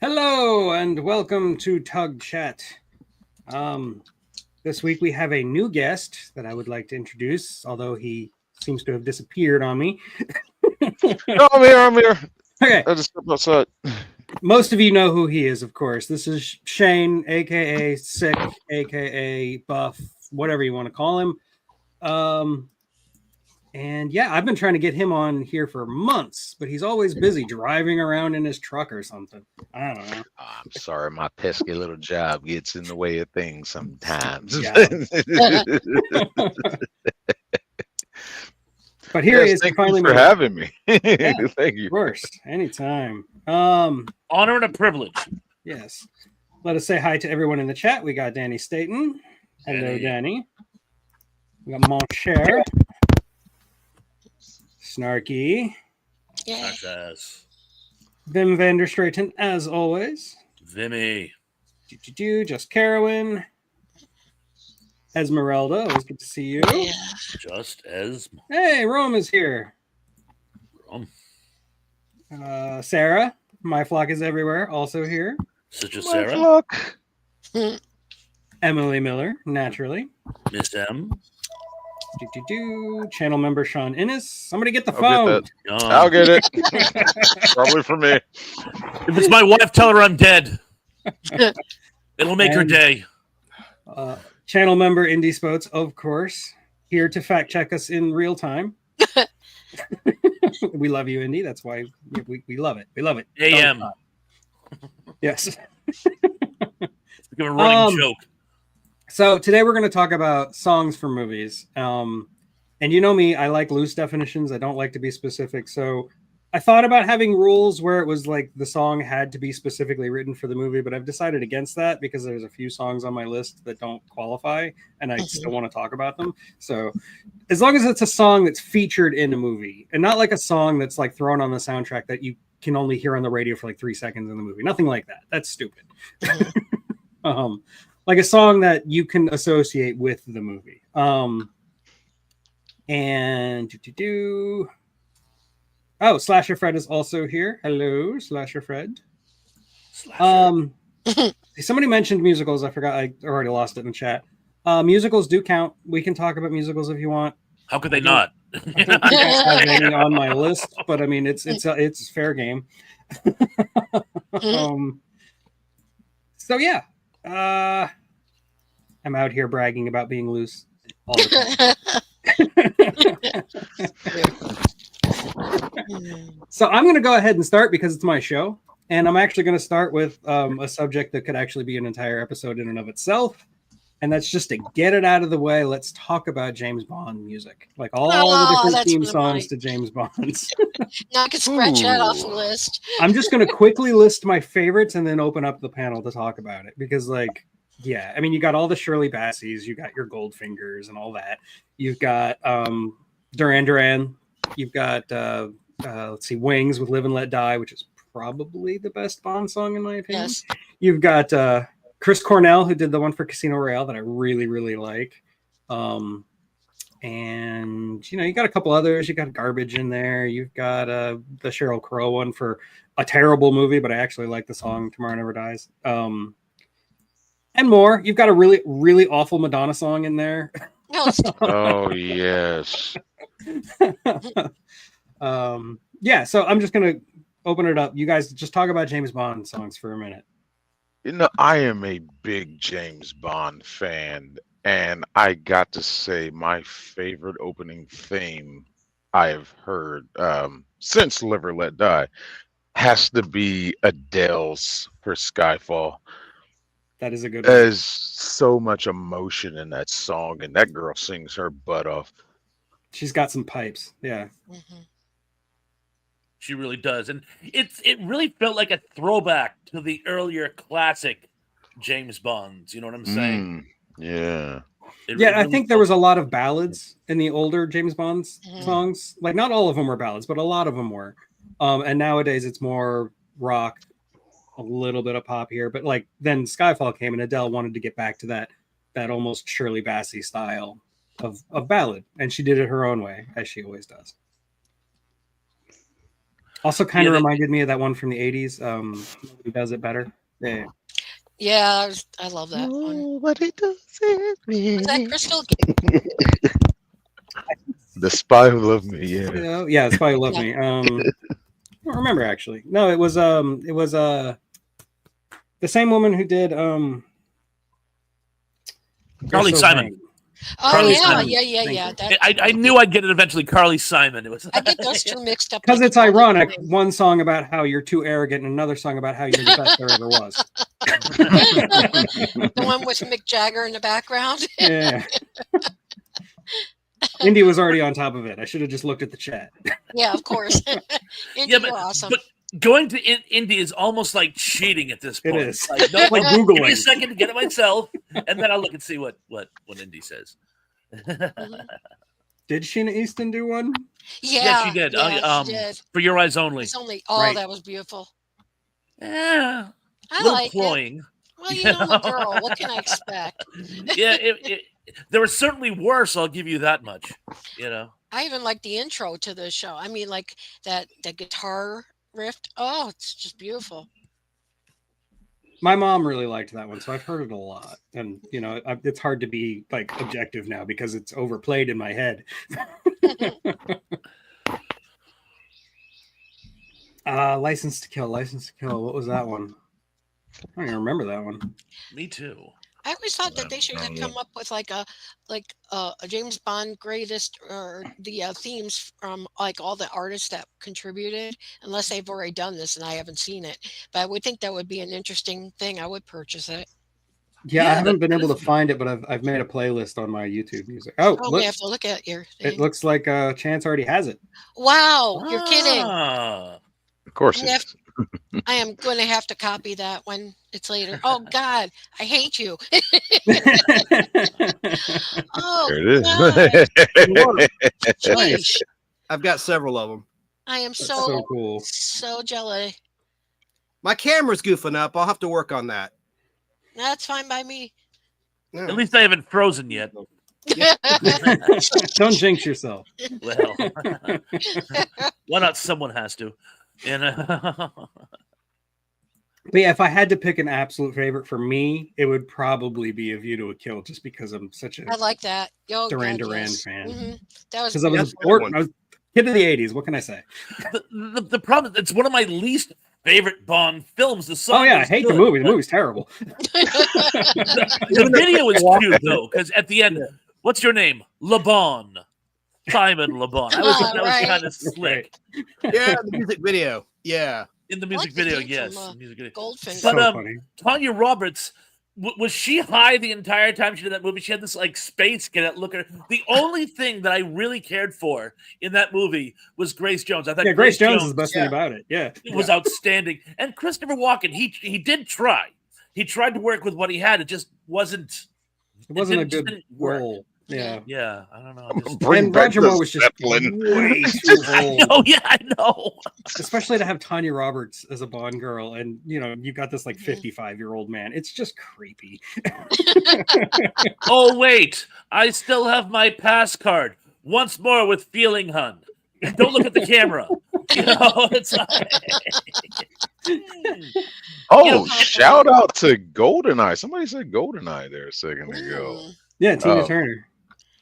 Hello and welcome to Tug Chat. This week we have a new guest that I would like to introduce, although he seems to have disappeared on me. No, I'm here. I'm here. Okay, I just stepped outside. most of you know who he is, of course. This is Shane, aka Sick, aka Buff, whatever you want to call him. Um, and yeah, I've been trying to get him on here for months, but he's always busy driving around in his truck or something. I don't know. I'm sorry, my pesky little job gets in the way of things sometimes. Yeah. But here he Yes, is. He thank you finally for made it. having me. Yeah, Thank you. of course, anytime. Honor and a privilege. Yes. Let us say hi to everyone in the chat. We got Danny Staten. Hello, Danny. We got Mon Cher. Snarky. Yeah. Success. Vim Vanderstraten, as always. Vimy. Just Carowin. Esmeralda, always good to see you. Yeah. Just as Hey, Rome is here. Sarah, My Flock is Everywhere, also here. Sister My Sarah. flock. Emily Miller, naturally. Miss M. Channel member Sean Innes. Somebody get the I'll phone. get that. I'll get it. Probably for me. If it's my wife, tell her I'm dead. It'll make her And- day. Channel member Indie Spots, of course, here to fact check us in real time. We love you, Indy. That's why we love it. We love it. AM. Yes. Give a running joke. So today we're going to talk about songs for movies. And you know me, I like loose definitions. I don't like to be specific. So I thought about having rules where it was like the song had to be specifically written for the movie, but I've decided against that because there's a few songs on my list that don't qualify and I still want to talk about them. So as long as it's a song that's featured in a movie and not like a song that's like thrown on the soundtrack that you can only hear on the radio for like 3 seconds in the movie. Nothing like that. That's stupid. Like a song that you can associate with the movie. Oh, Slasher Fred is also here. Hello, Slasher Fred. Somebody mentioned musicals. I forgot. I already lost it in the chat. Musicals do count. We can talk about musicals if you want. How could they not? I don't think I have any on my list, but I mean it's fair game. So yeah, I'm out here bragging about being loose all the time. So I'm going to go ahead and start because it's my show, and I'm actually going to start with a subject that could actually be an entire episode in and of itself, and that's just to get it out of the way. Let's talk about James Bond music, like all the different that's theme really songs funny. to James Bonds. Now I can scratch that off the Ooh. list. I'm just going to quickly list my favorites and then open up the panel to talk about it because, like, yeah, I mean, you got all the Shirley Bassies, you got your Goldfingers and all that. You've got Duran Duran. You've got let's see, Wings with "Live and Let Die," which is probably the best Bond song in my opinion. Yes. You've got Chris Cornell, who did the one for Casino Royale that I really, really like. And you got a couple others. You got Garbage in there. You've got the Sheryl Crow one for a terrible movie, but I actually like the song "Tomorrow Never Dies." And more. You've got a really, really awful Madonna song in there. No, it's Oh yes. Yeah, so I'm just gonna open it up. You guys just talk about James Bond songs for a minute. I am a big James Bond fan, and I got to say my favorite opening theme I have heard since "Live or Let Die" has to be Adele's for Skyfall. That is a good one. There's so much emotion in that song, and that girl sings her butt off. She's got some pipes. Yeah. She really does. And it really felt like a throwback to the earlier classic James Bonds. You know what I'm saying? Yeah. Yeah, I think there was a lot of ballads in the older James Bond songs. Like, not all of them were ballads, but a lot of them were. And nowadays it's more rock, a little bit of pop here. But like then Skyfall came and Adele wanted to get back to that almost Shirley Bassey style of ballad. And she did it her own way, as she always does. Also, kind of Yeah, reminded me of that one from the '80s. Who does it better? Yeah. Yeah, I love that one. Nobody does it Was that really. Crystal? The Spy Who Loved Me. Yeah. Yeah, it's probably Love Yeah. Me. I don't remember actually. No, it was the same woman who did Carly You're So Simon. Vain. Oh Carly yeah, Simon. yeah. Thank you. I knew I'd get it eventually. Carly Simon. It was. I get those two mixed up Because like it's all the ironic. time. One song about how you're too arrogant, and another song about how you're the best there ever was. The one with Mick Jagger in the background. Yeah. Indy was already on top of it. I should have just looked at the chat. Yeah, of course. Indy, Yeah, you're awesome. but going to Indy is almost like cheating at this It point. is. Like, no, Like give me a Googling. second to get it myself, and then I'll look and see what Indy says. Mhm. Did Sheena Easton do one? Yeah, she did. Yeah, she did. For Your Eyes Only. It's only Right. that was beautiful. Yeah, I little like it. cloying. Well, you know, I'm a girl. What can I expect? Yeah, there were certainly worse. I'll give you that much. You know. I even like the intro to the show. I mean, like that guitar riff. Oh, it's just beautiful. My mom really liked that one, so I've heard it a lot. And you know, it's hard to be like objective now because it's overplayed in my head. License to Kill. What was that one? I don't even remember that one. Me too. I always thought that they should I have don't come up with like a James Bond greatest or the themes from like all the artists that contributed, unless they've already done this and I haven't seen it. But I would think that would be an interesting thing. I would purchase it. Yeah, I Yeah, haven't been that able is- to find it, but I've made a playlist on my YouTube music. Oh, Oh, look, we have to look at your thing. it looks like Chance already has it. Wow, you're kidding. Ah. Of course. I'm It gonna is. I am going to have to copy that when it's later. Oh God, I hate you. Oh, There it God, is. jeez. I've got several of them. I am That's so so cool. so jealous. My camera's goofing up. I'll have to work on that. That's fine by me. Yeah. At least I haven't frozen yet. Don't jinx yourself. Well, why not? Someone has to. And But yeah, if I had to pick an absolute favorite for me, it would probably be A View to a Kill, just because I'm such a I like that. Yo, Duran God, Duran yes. fan. Mhm. That was because I was That's a a good one. I was a kid of the '80s. What can I say? the problem, it's one of my least favorite Bond films. The song Oh yeah, I was hate good, the movie. The but movie's terrible. the video is cute though, because at the end, what's your name? Le Bon. Simon Le Bon. I was Oh, that was right. kind of slick Yeah, the music video. Yeah. in the I music like the video. theme Yes, from, the music video. Goldfinger. But, So funny. Tanya Roberts, was she high the entire time she did that movie? She had this like space get look at her. The only thing that I really cared for in that movie was Grace Jones. I thought Yeah, Grace Jones is the best thing yeah. about it. Yeah, It was outstanding. And Christopher Walken, he did try. He tried to work with what he had. It just wasn't. it wasn't a just good didn't work. role. Yeah, Yeah, I don't know. Just, Bring and back Roger the Moore was just Zeppelin. way too I old, know. Yeah, I know. especially to have Tanya Roberts as a Bond girl, and you know you got this like Mhm. 55-year-old man. It's just creepy. Oh wait, I still have my pass card. Once more with feeling, hun. Don't look at the camera. You know, it's like, Oh, You know, shout out to GoldenEye. Somebody said GoldenEye there a second ago. Mm, Yeah, Tina Oh. Turner.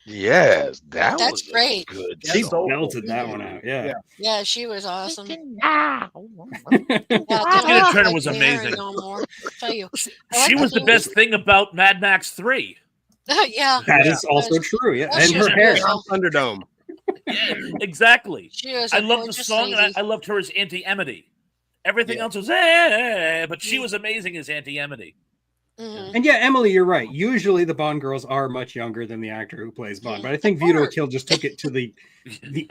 Yes, that That's was a great. good She song. belted that one out. Yeah. yeah, she was awesome. Tina Yeah, Turner was can't hear her amazing. No more. Tell you. I like She the was the theme. best thing about Mad Max 3. Yeah, That is also true. Yeah, Well, and she's her a hair. good- Thunderdome. Yeah, exactly. she was. I a loved the gorgeous song, and lady. I loved her as Auntie Emity. Everything Yeah. else was, but she was amazing as Auntie Emity. Mhm. And yeah, Emily, you're right. Usually the Bond girls are much younger than the actor who plays Bond, but I think View to a course. Kill just took it to the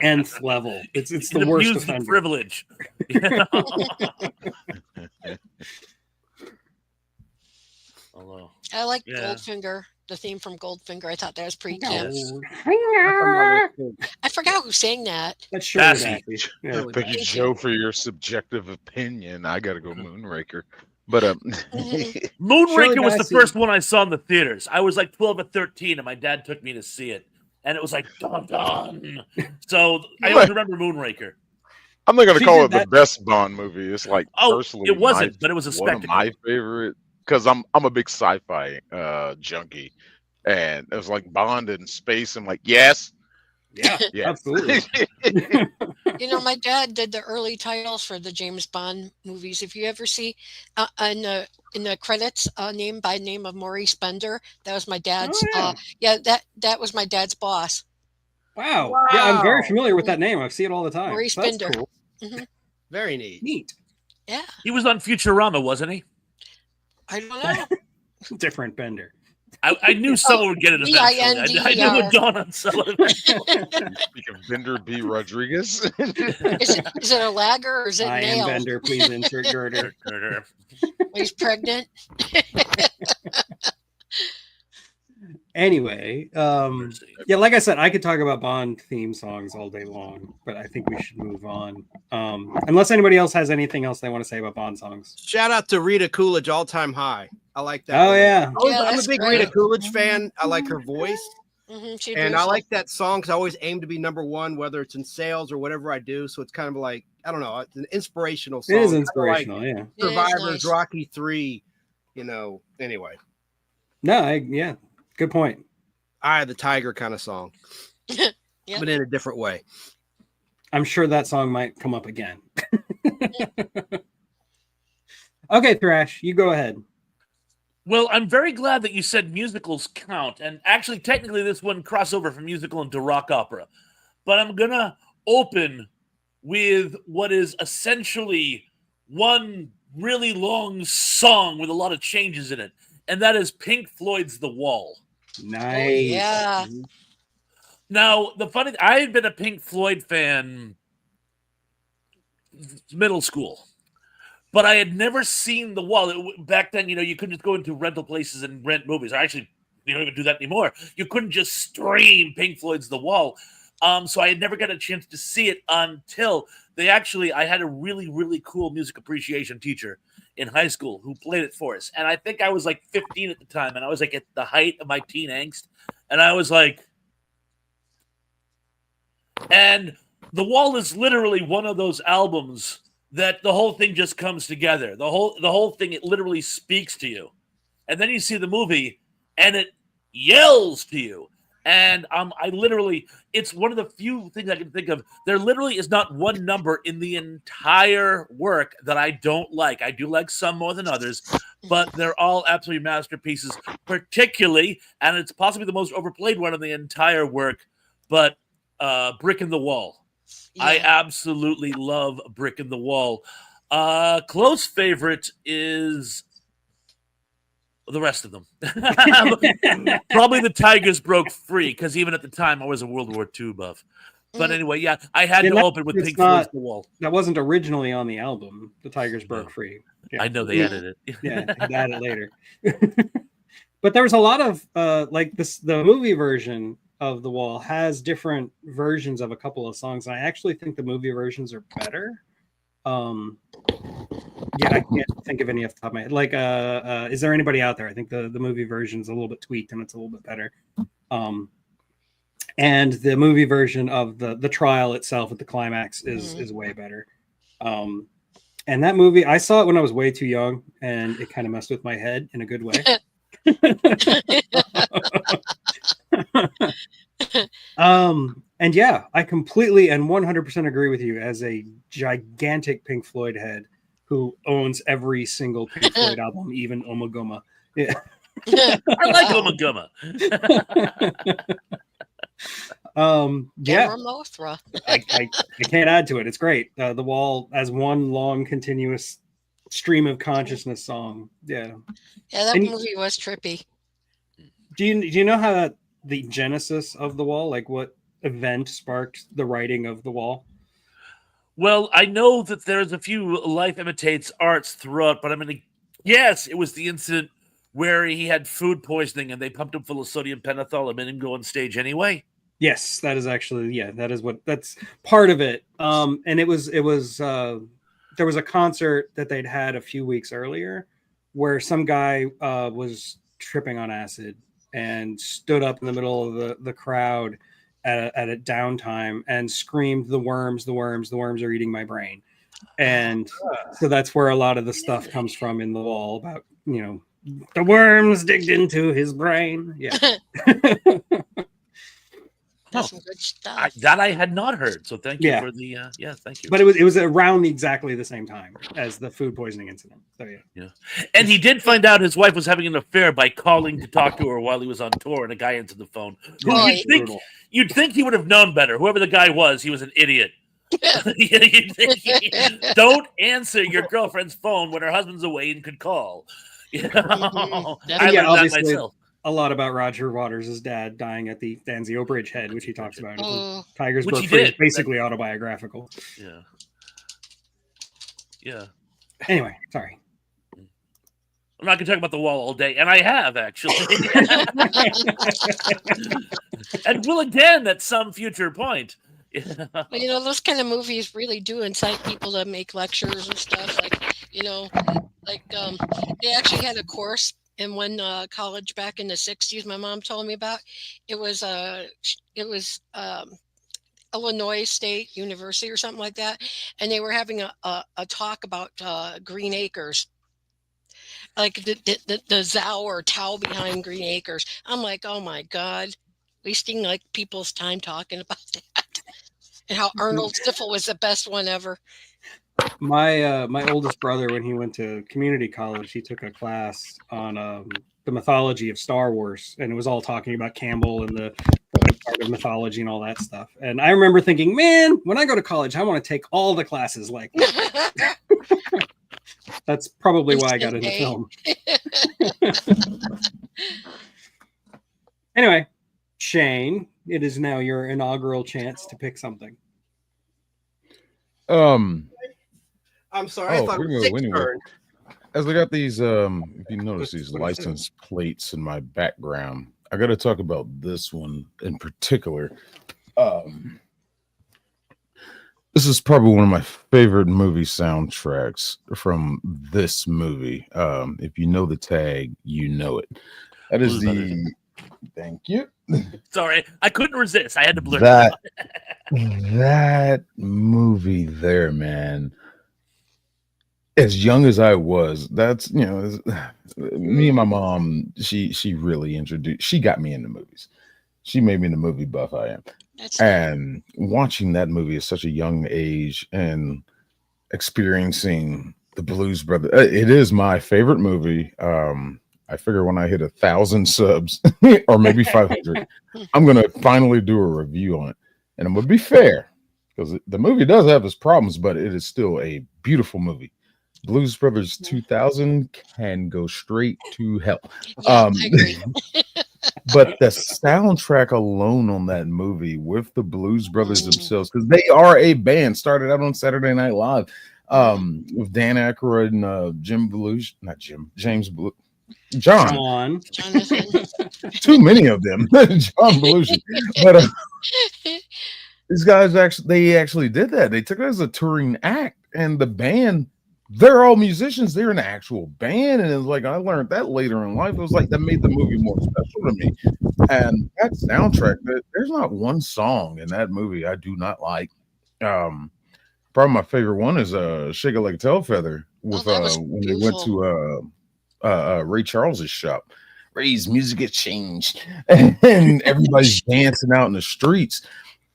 nth level. It's the It worst abused the offender. privilege. You know? Although, I like Yeah. Goldfinger. The theme from Goldfinger. I thought that was pretty cute. Yes. I forgot who sang that. That's Shirley Bassey. Bassey. Yeah. Thank you, Thank Joe, for your subjective opinion. I gotta go Moonraker. But Mhm. Moonraker was the Bassey. first one I saw in the theaters. I was like 12 or 13, and my dad took me to see it. And it was like, dun dun. So I always remember Moonraker. I'm not gonna She call did it the that- best Bond movie. It's like Oh, personally, it wasn't, but it was a one of spectacle. my favorite because I'm a big sci-fi junkie, and it was like Bond in space. I'm like, yes, Yeah, yes. absolutely. You know, my dad did the early titles for the James Bond movies. If you ever see in the credits, name by name of Maurice Bender, that was my dad's. Oh, Yeah, that was my dad's boss, Wow. Yeah, I'm very Wow. familiar with that name. I see it all the time. Maurice So that's Bender. cool. Very neat. Neat. Yeah, He was on Futurama, wasn't he? I don't know. Different Bender. I knew someone would get it eventually. I knew it would B-I-N-D-E-R. dawn on someone. Speak of Bender B. Rodriguez. Is it a lagger or is it I am nail? Bender. Please insert girder. He's pregnant. Anyway, yeah, like I said, I could talk about Bond theme songs all day long, but I think we should move on. Unless anybody else has anything else they want to say about Bond songs. Shout out to Rita Coolidge, All Time High. I like that. Oh one. yeah, Yeah, I'm a that's big great. Rita Coolidge fan. I like her voice. She's And I beautiful. like that song because I always aim to be #1, whether it's in sales or whatever I do. So it's kind of like, I don't know, it's an inspirational song. it is Kinda inspirational. Yeah. Like It is Survivors, nice. Rocky 3, anyway. No, yeah, good point. Eye of the Tiger kind of song, Yep. but in a different way. I'm sure that song might come up again. Okay, Thrash, you go ahead. Well, I'm very glad that you said musicals count. And actually, technically, this wouldn't cross over from musical into rock opera. But I'm going to open with what is essentially one really long song with a lot of changes in it. And that is Pink Floyd's The Wall. Nice. yeah. Now, the funny thing, I had been a Pink Floyd fan middle school, but I had never seen The Wall. Back then, you couldn't just go into rental places and rent movies. Or actually, you don't even do that anymore. You couldn't just stream Pink Floyd's The Wall. So I had never got a chance to see it until I had a really, really cool music appreciation teacher in high school who played it for us. And I think I was like 15 at the time, and I was like at the height of my teen angst. And I was like, and The Wall is literally one of those albums that the whole thing just comes together. The whole thing, it literally speaks to you. And then you see the movie and it yells to you. And it's one of the few things I can think of. There literally is not one number in the entire work that I don't like. I do like some more than others, but they're all absolutely masterpieces, particularly, and it's possibly the most overplayed one of the entire work, but Brick in the Wall. I Yeah. absolutely love Brick in the Wall. Close favorite is the rest of them. Probably The Tigers Broke Free, because even at the time I was a World War II buff. But anyway, yeah, I had Yeah, to that- open with it's Pink Floyd's not- The Wall. That wasn't originally on the album. The Tigers Broke Free. Yeah. I know they edited it. Yeah, they added it later. But there was a lot of like this. The movie version of The Wall has different versions of a couple of songs. And I actually think the movie versions are better. Yeah, I can't think of any off the top of my head. Like, is there anybody out there? I think the movie version's a little bit tweaked and it's a little bit better. And the movie version of the trial itself at the climax is way better. And that movie, I saw it when I was way too young, and it kind of messed with my head in a good way. And yeah, I completely and 100% agree with you as a gigantic Pink Floyd head who owns every single Pink Floyd album, even Omagoma. Yeah. I like Omaguma. Yeah, Gamma Mothra. I can't add to it. It's great. The Wall as one long continuous stream of consciousness song. Yeah. Yeah, that And- movie was trippy. Do you know how the genesis of The Wall, like what event sparked the writing of The Wall? Well, I know that there's a few life imitates arts throughout, but I'm going to guess it was the incident where he had food poisoning and they pumped him full of sodium pentothal and made him go on stage anyway. Yes, that is actually, that's part of it. And it was there was a concert that they'd had a few weeks earlier where some guy was tripping on acid and stood up in the middle of the crowd at a downtime and screamed, the worms are eating my brain. And so that's where a lot of the stuff comes from in the wall about, the worms digged into his brain. Yeah. That's some good stuff. That I had not heard. So thank you Yeah. for the thank you. But it was around exactly the same time as the food poisoning incident. So yeah. And he did find out his wife was having an affair by calling to talk to her while he was on tour, and a guy answered the phone. Right. You'd think he would have known better. Whoever the guy was, he was an idiot. Don't answer your girlfriend's phone when her husband's away and could call. I learned that obviously, myself. a lot about Roger Waters' dad dying at the Danzio Bridgehead, which he talks about. Tigers Which Broke he Free is did. basically autobiographical. Yeah. Yeah. Anyway, sorry. I'm not going to talk about the wall all day, and I have actually, and will again at some future point. But, those kind of movies really do incite people to make lectures and stuff. They actually had a course in one college back in the 60s. My mom told me about. It was Illinois State University or something like that, and they were having a talk about Green Acres, like the Zao or Tao behind Green Acres. I'm like, oh my God, wasting like people's time talking about that. And how Arnold Stiffel was the best one ever. My oldest brother, when he went to community college, he took a class on the mythology of Star Wars, and it was all talking about Campbell and the part of mythology and all that stuff. And I remember thinking, man, when I go to college, I want to take all the classes like that. That's probably why I got into film. Anyway, Shane, it is now your inaugural chance to pick something. I'm sorry. I thought it was anyway, Dick's turn. as I got these, if you notice these license plates in my background, I got to talk about this one in particular. This is probably one of my favorite movie soundtracks from this movie. If you know the tag, you know it. That is the. Thank you. Sorry, I couldn't resist. I had to blurt that. it out. That movie there, man. As young as I was, that's me and my mom. She really introduced. She got me into movies. She made me the movie buff I am. And watching that movie at such a young age and experiencing the Blues Brothers, it is my favorite movie. I figure when I hit 1,000 subs or maybe 500, I'm gonna finally do a review on it, and I'm gonna be fair because the movie does have its problems, but it is still a beautiful movie. Blues Brothers 2000 can go straight to hell. Yeah, I agree. But the soundtrack alone on that movie with the Blues Brothers themselves, because they are a band, started out on Saturday Night Live with Dan Aykroyd and James Belushi. John. Jonathan. Too many of them. John Belushi. But these guys actually did that. They took it as a touring act, and the band, they're all musicians. They're an actual band, and it was like I learned that later in life. It was like that made the movie more special to me. And that soundtrack, there's not one song in that movie I do not like. Probably my favorite one is "Shake It Like a Tail Feather" with when they went to Ray Charles's shop. Ray's music has changed, and everybody's dancing out in the streets.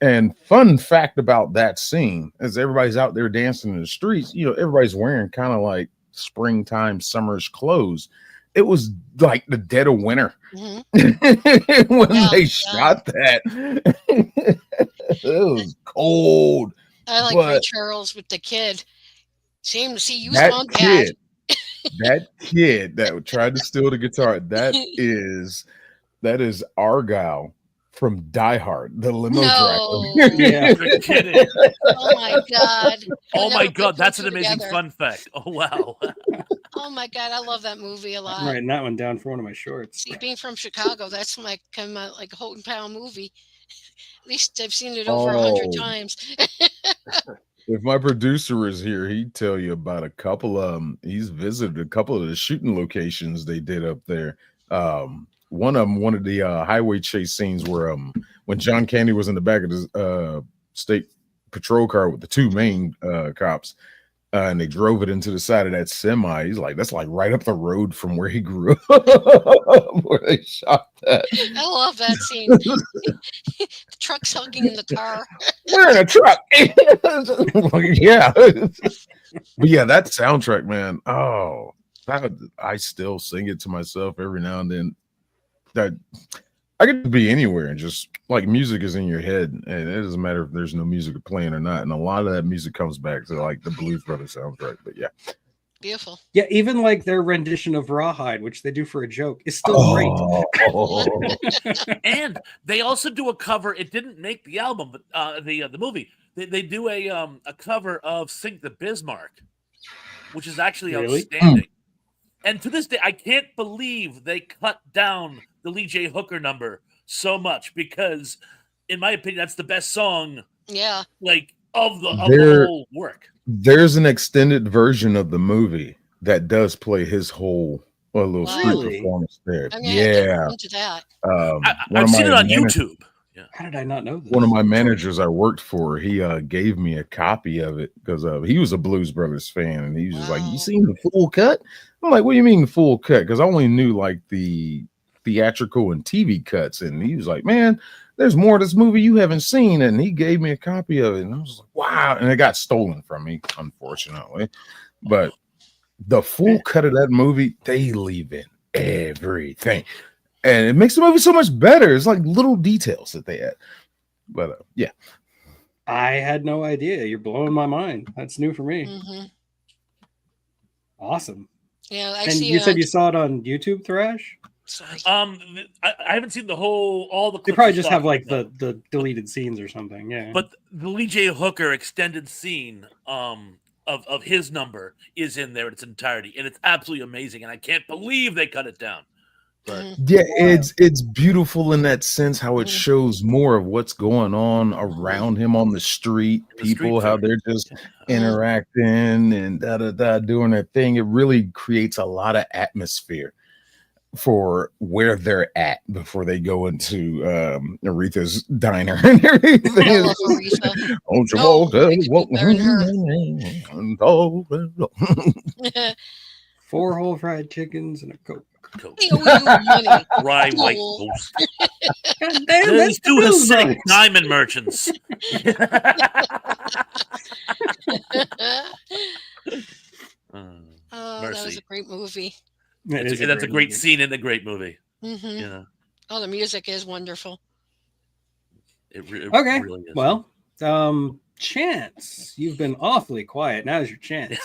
And fun fact about that scene is everybody's out there dancing in the streets. Everybody's wearing kind of like springtime, summerish clothes. It was like the dead of winter when they shot that. It was cold. I like Ray Charles with the kid. Shame to see you on kid. That kid that tried to steal the guitar, that is Argyle from Die Hard, the limo driver. Yeah. You're kidding. Oh my God. Oh my God, that's an amazing fun fact. Oh wow. Oh my God, I love that movie a lot. I'm writing that one down for one of my shorts. See, being from Chicago, that's my kind of like a Houghton Pound movie. At least I've seen it over 100 times. If my producer is here, he'd tell you about a couple of them. He's visited a couple of the shooting locations they did up there. One of the highway chase scenes where when John Candy was in the back of the state patrol car with the two main cops, and they drove it into the side of that semi. He's like, that's like right up the road from where he grew up, where they shot that. I love that scene. The truck's hugging in the car. We're in a truck. Yeah. But yeah, that soundtrack, man. Oh, I still sing it to myself every now and then. That I get to be anywhere and just like music is in your head, and it doesn't matter if there's no music playing or not. And a lot of that music comes back to like the Blues Brothers soundtrack. But yeah, Beautiful. Yeah, even like their rendition of Rawhide, which they do for a joke, is still great. And they also do a cover. It didn't make the album, but the movie. They do a cover of "Sink the Bismarck," which is actually Really? outstanding. And to this day, I can't believe they cut down the Lee J. Hooker number so much because, in my opinion, that's the best song Yeah. like of the There- whole work. There's an extended version of the movie that does play his whole little street Really? performance there. I'm gonna have to Yeah, look into that. one I've of seen it my on YouTube. How did I not know this? One of my managers I worked for, he gave me a copy of it because he was a Blues Brothers fan, and he was just like, Wow. "You seen the full cut?" I'm like, "What do you mean the full cut?" Because I only knew like the theatrical and TV cuts, and he was like, "Man, there's more to this movie you haven't seen," and he gave me a copy of it, and I was like, "Wow!" And it got stolen from me, unfortunately. But the full cut of that movie, they leave in everything. And it makes the movie so much better. It's like little details that they add. But yeah. I had no idea. You're blowing my mind. That's new for me. Hmm. Awesome. Yeah, I And see. you said you saw it on YouTube, Thrash? Sorry. I haven't seen all the. They clips probably of just stuff, have like no. the deleted scenes or something. Yeah. But the Lee J. Hooker extended scene of his number is in there in its entirety, and it's absolutely amazing. And I can't believe they cut it down. But Mhm. Yeah, it's beautiful in that sense how it Mhm. shows more of what's going on around him on the street, The street people, how food. they're just interacting and doing their thing. It really creates a lot of atmosphere for where they're at before they go into Aretha's diner and everything. I love It's just, Aretha. "Oh, No, Jamal, makes me burn her. 4 whole fried chickens and a Coke. Coke. They owe you money. Rye white Fool. ghost. God damn, Those that's two the Blues Hasidic Brothers. diamond merchants. Oh, that was Mercy. a great movie. That is That's a great movie. scene in the great movie. Hmm. Yeah, Oh, the music is wonderful. it Okay. really is. Well, Chance, you've been awfully quiet. Now's your chance.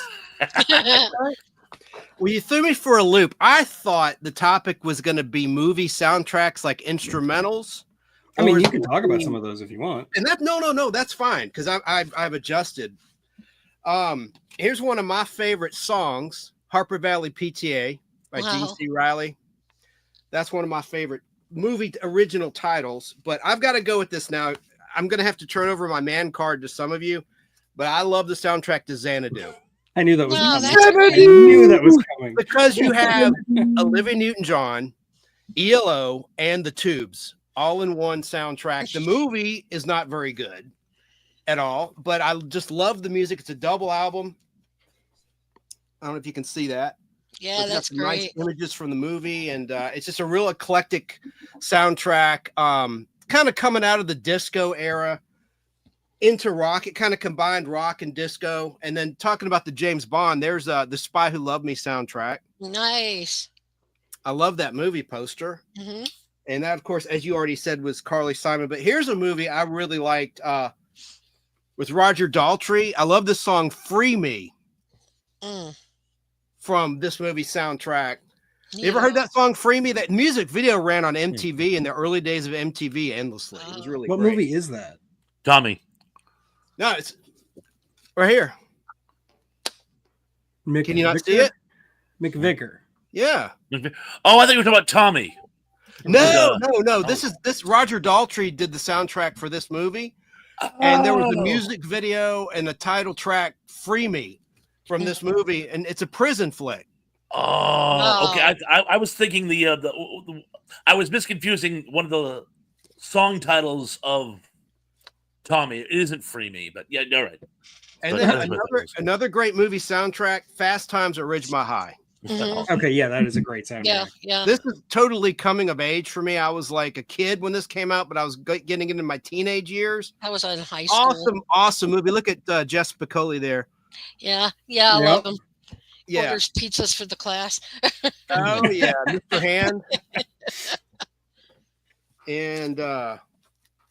Well, you threw me for a loop. I thought the topic was going to be movie soundtracks, like instrumentals. I mean, or you can talk about something- some of those if you want. And that no, that's fine because I've adjusted. Here's one of my favorite songs, Harper Valley PTA by Wow. Gene C. Riley. That's one of my favorite movie original titles. But I've got to go with this now. I'm going to have to turn over my man card to some of you, but I love the soundtrack to Xanadu I knew that was Oh, coming. that's I great. knew that was coming. because you have Olivia Newton-John, ELO, and the Tubes all in one soundtrack. The movie is not very good at all, but I just love the music. It's a double album. I don't know if you can see that. Yeah, It's got that's some nice great. images from the movie, and it's just a real eclectic soundtrack. Kind of coming out of the disco era into rock. It kind of combined rock and disco. And then talking about the James Bond, there's the Spy Who Loved Me soundtrack. Nice. I love that movie poster. Hmm. And that, of course, as you already said, was Carly Simon. But here's a movie I really liked with Roger Daltrey. I love this song, Free Me, from this movie soundtrack. You ever heard that song, Free Me? That music video ran on MTV in the early days of MTV endlessly. It was Wow. really What great. movie is that? Tommy. No, it's right here. Can you not see it? McVicker. Yeah. Oh, I think you were talking about Tommy. No. This Roger Daltrey did the soundtrack for this movie. And there was a Oh. music video and a title track, Free Me, from this movie. And it's a prison flick. Oh, okay. I was thinking the I was misconfusing one of the song titles of Tommy. It isn't Free Me, but yeah, you're right. And But then that's what it is. another great movie soundtrack, Fast Times at Ridgemont High. Mhm. Okay, yeah, that is a great soundtrack. Yeah, yeah. This is totally coming of age for me. I was like a kid when this came out, but I was getting into my teenage years. I was in high school. Awesome movie. Look at Jess Piccoli there. Yeah, yeah, I Yep. love him. Yeah. Orders pizzas for the class. Oh yeah, Mr. Hand. And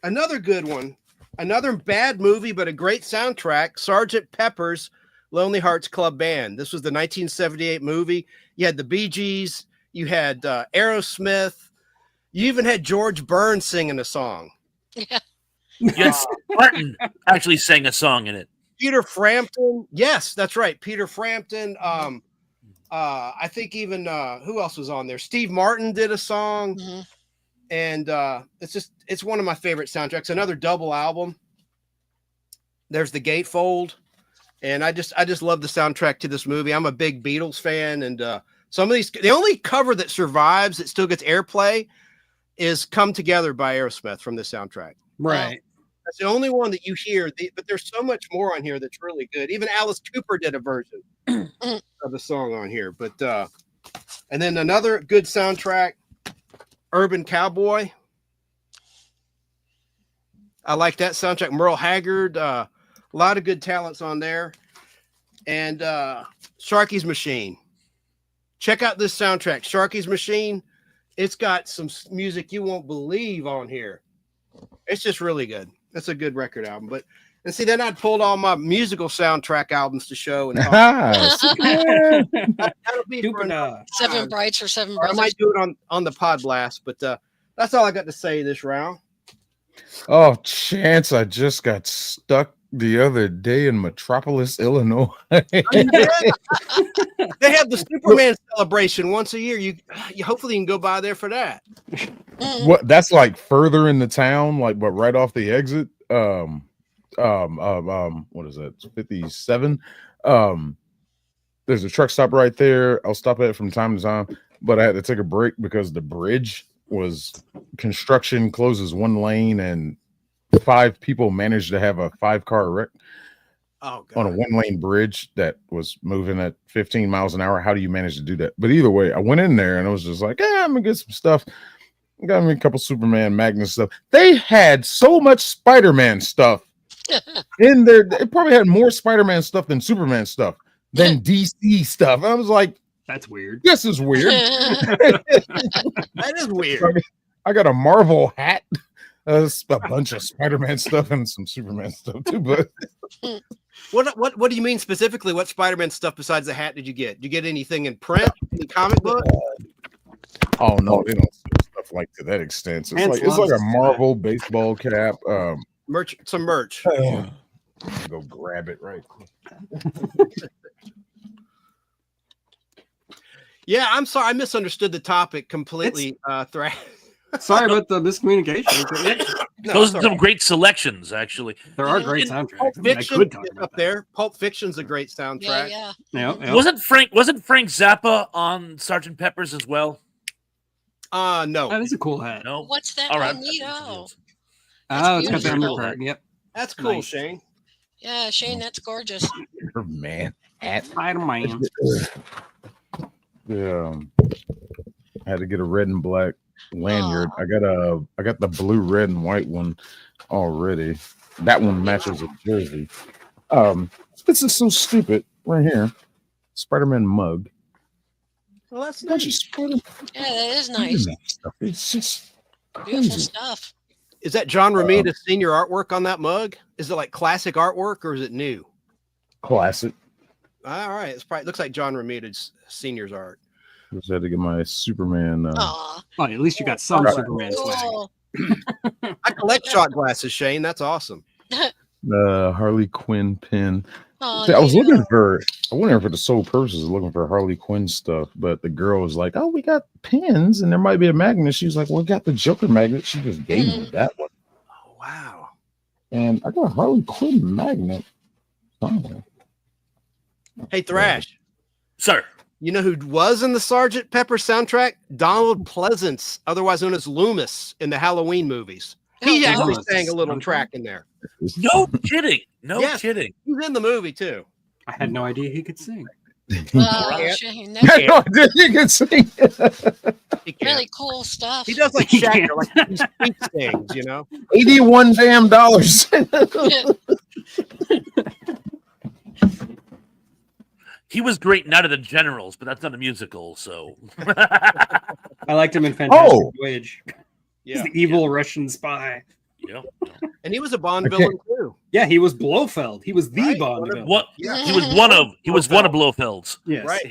another good one, another bad movie, but a great soundtrack, Sergeant Pepper's Lonely Hearts Club Band. This was the 1978 movie. You had the Bee Gees, you had Aerosmith, you even had George Burns singing a song. Yeah. Yes, Martin actually sang a song in it. Peter Frampton. Yes, that's right. Peter Frampton. I think even who else was on there? Steve Martin did a song. Mhm. And it's one of my favorite soundtracks. Another double album. There's the Gatefold, and I just love the soundtrack to this movie. I'm a big Beatles fan, and some of these, the only cover that survives that still gets airplay is "Come Together" by Aerosmith from this soundtrack. Right. That's the only one that you hear. But there's so much more on here that's really good. Even Alice Cooper did a version of the song on here. But and then another good soundtrack, Urban Cowboy. I like that soundtrack. Merle Haggard, a lot of good talents on there. And Sharky's Machine. Check out this soundtrack, Sharky's Machine. It's got some music you won't believe on here. It's just really good. That's a good record album. And see, then I'd pulled all my musical soundtrack albums to show. And that'll be for another Seven time. Brights or Seven Or I Brothers. might do it on the pod blast, but that's all I got to say this round. Oh, Chance, I just got stuck the other day in Metropolis, Illinois. They have the Superman celebration once a year. You hopefully you can go by there for that. Mhm. What? That's like further in the town, like but right off the exit. What is that? 57. There's a truck stop right there. I'll stop at it from time to time, but I had to take a break because the bridge was construction, closes one lane, and 5 people managed to have a 5-car wreck Oh, on a God. 1-lane bridge that was moving at 15 miles an hour. How do you manage to do that? But either way, I went in there and I was just like, I'm gonna get some stuff. Got me a couple Superman Magnus stuff. They had so much Spider-Man stuff in there. They probably had more Spider-Man stuff than Superman stuff than DC stuff. I was like, That's weird. this is weird. That is weird. I got a Marvel hat, a bunch of Spider-Man stuff, and some Superman stuff too. But What do you mean specifically? What Spider-Man stuff besides the hat did you get? Did you get anything in print? Any comic book? oh no, they don't sell stuff like to that extent. So Chance it's like a loves Marvel baseball cap. Some merch. Go grab it right quick. Yeah, I'm sorry. I misunderstood the topic completely. Thrash. Sorry about the miscommunication. But yeah, No, Those it's are some all great selections, actually. there are great right. soundtracks. Pulp I mean, I Fiction could talk is about up that. there. Pulp Fiction's a great soundtrack. Yeah, Yeah. Wasn't Frank Zappa on Sergeant Pepper's as well? No, That is a cool hat. No. What's that? All Oh, right. neat. Oh, Oh, it's got the beautiful. undercurrent. Yep. that's cool, Nice. Shane. yeah, Shane, that's gorgeous. Man, hat. Spider-Man. Yeah, I had to get a red and black lanyard. I got the blue, red, and white one already. That one matches a jersey. This is so stupid right here. Spider-Man mug. Well, that's Bunch of nice. Spider-Man Yeah, that is nice. stuff. It's just Beautiful crazy. stuff. Is that John Romita's senior artwork on that mug? Is it like classic artwork or is it new? Classic. All right, it's probably looks like John Romita's senior's art. Just had to get my Superman. Aw, Oh, at least you got some Right. Superman swag. cool. I collect shot glasses, Shane. That's awesome. Harley Quinn pin. Aw, See, I was neat. looking for. I went there for the sole purpose of looking for Harley Quinn stuff, but the girl was like, "Oh, we got pins, and there might be a magnet." She was like, "Well, we got the Joker magnet." She just gave me that one, Oh, wow. and I got a Harley Quinn magnet somewhere. Hey, Thrash, Sir. You know who was in the Sgt. Pepper soundtrack? Donald Pleasance, otherwise known as Loomis in the Halloween movies. He Oh, actually wow. sang a little Soundtrack? track in there. No kidding. No Yes. kidding. He's in the movie too. I had no idea he could sing. wow, Yeah. Shane, I that's had no idea you could sing. He can't. really cool stuff. He does like Shaggy, like he speaks things, you know. $81 damn dollars. He was great in Night of the Generals, but that's not a musical, so I liked him in Fantastic Oh. Voyage. He's Yeah, the evil Russian spy. yeah. and he was a Bond Okay. villain too. Yeah, he was Blofeld. He was the Right, Bond one of- villain. What Yeah. he was one of Blofeld's. Yes. Right.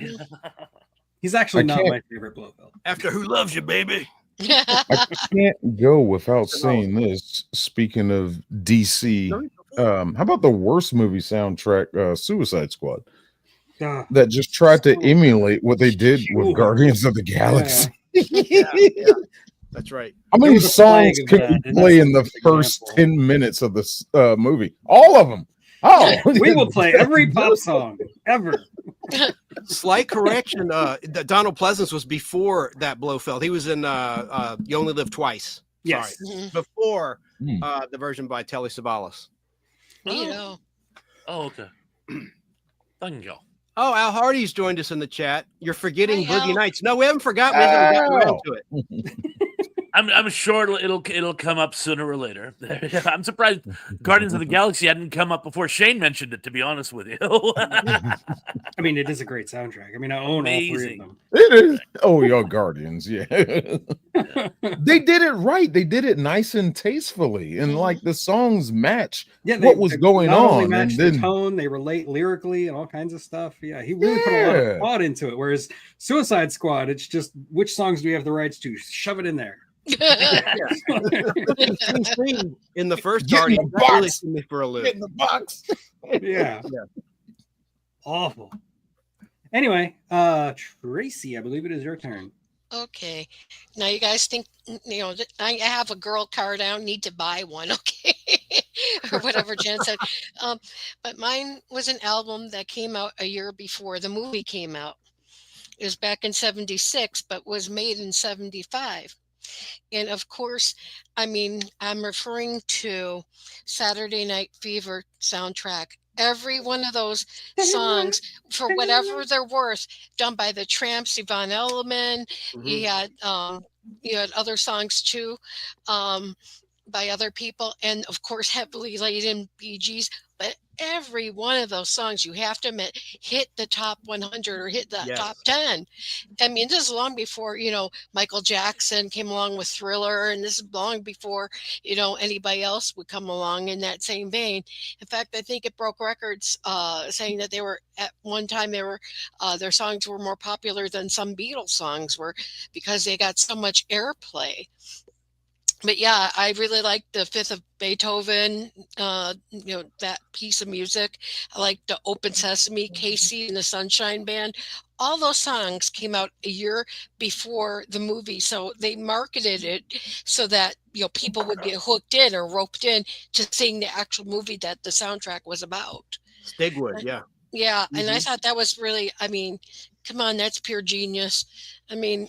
He's actually I not can't- my favorite Blofeld. After Who Loves You, Baby? I can't go without saying this. Speaking of DC, how about the worst movie soundtrack, Suicide Squad, Ah, that just tried to emulate what they did Sure. with Guardians of the Galaxy? Yeah. That's right. How There many was a flag songs of could that, you and play that's in the an first example. 10 minutes of this movie? All of them. Oh, we will play every pop song ever. Slight correction. Donald Pleasance was before that Blofeld. He was in You Only Live Twice. Yes. Sorry. Before Hmm. the version by Telly Savalas. You know. Oh, okay. Thank you. Oh, Al Hardy's joined us in the chat. You're forgetting Hi, Boogie Al. Nights. No, we haven't forgotten. We haven't gotten around Al. to it. I'm sure it'll come up sooner or later. I'm surprised Guardians of the Galaxy hadn't come up before Shane mentioned it. To be honest with you, I mean, it is a great soundtrack. I mean, I own all three Amazing. of them. it is. Oh, y'all Guardians. Yeah. They did it right. They did it nice and tastefully. And like the songs match Yeah, what was going not only on. match And the then tone, they relate lyrically and all kinds of stuff. Yeah, he really put a lot Yeah. of thought into it. Whereas Suicide Squad, it's just which songs do we have the rights to? Shove it in there. Scene in the first Get in Guardian the that really box. threw me for a loop. get in the box. Yeah. Yeah. Awful. Anyway, Tracy, I believe it is your turn. Okay. Now you guys think that I have a girl card. I don't need to buy one, okay? Or whatever Jen said. But mine was an album that came out a year before the movie came out. It was back in 76, but was made in 75. And of course, I mean, I'm referring to Saturday Night Fever soundtrack. Every one of those songs, for whatever they're worth, done by the Tramps, Yvonne Elliman. You had other songs too, by other people, and of course heavily laden Bee Gees. But every one of those songs, you have to admit, hit the top 100 or hit the Yes. top 10. I mean, this is long before Michael Jackson came along with Thriller, and this is long before anybody else would come along in that same vein. In fact, I think it broke records, saying that they were at one time their songs were more popular than some Beatles songs were because they got so much airplay. But yeah, I really like the Fifth of Beethoven, that piece of music. I like the Open Sesame, Casey and the Sunshine Band. All those songs came out a year before the movie, so they marketed it so that people would get hooked in or roped in to seeing the actual movie that the soundtrack was about. Stigwood, yeah. Yeah, and I thought that was really, I mean, come on, that's pure genius. I mean,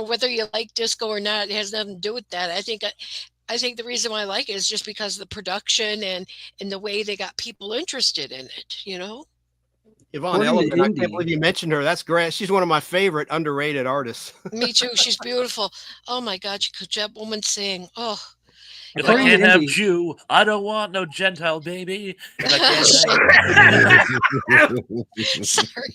whether you like disco or not, it has nothing to do with that. I think the reason why I like it is just because of the production and the way they got people interested in it, Yvonne According to Elliman, I Indie- can't believe you mentioned her. That's great. She's one of my favorite underrated artists. Me too. She's beautiful. Oh my God, could that woman sing? Oh, if I According to can't have Indie- Jew, I don't want no Gentile baby. If I can't sorry.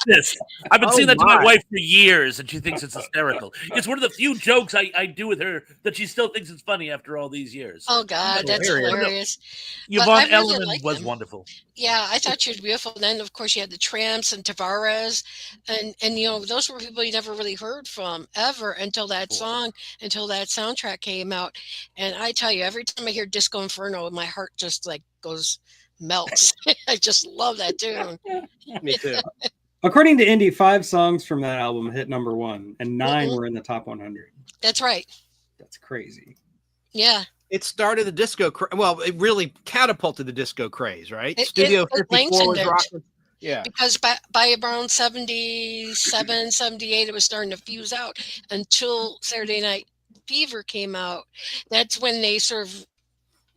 this. I've been Oh saying that to my my. wife for years, and she thinks it's hysterical. It's one of the few jokes I do with her that she still thinks it's funny after all these years. Oh God, that's hilarious. hilarious. but Yvonne I really Elliman like was them. wonderful. Yeah, I thought she was beautiful. And then of course you had the Tramps and Tavares, and those were people you never really heard from ever until that soundtrack came out. And I tell you, every time I hear Disco Inferno, my heart just like melts. I just love that tune. Me too. According to Indie, 5 songs from that album hit number 1, and 9 Mhm. were in the top 100. That's right. That's crazy. Yeah. It started the disco. Well, it really catapulted the disco craze, right? It Studio lengthened 54 was it. rocking. Yeah. Because by around 77, 78, it was starting to fuse out until Saturday Night Fever came out. That's when they sort of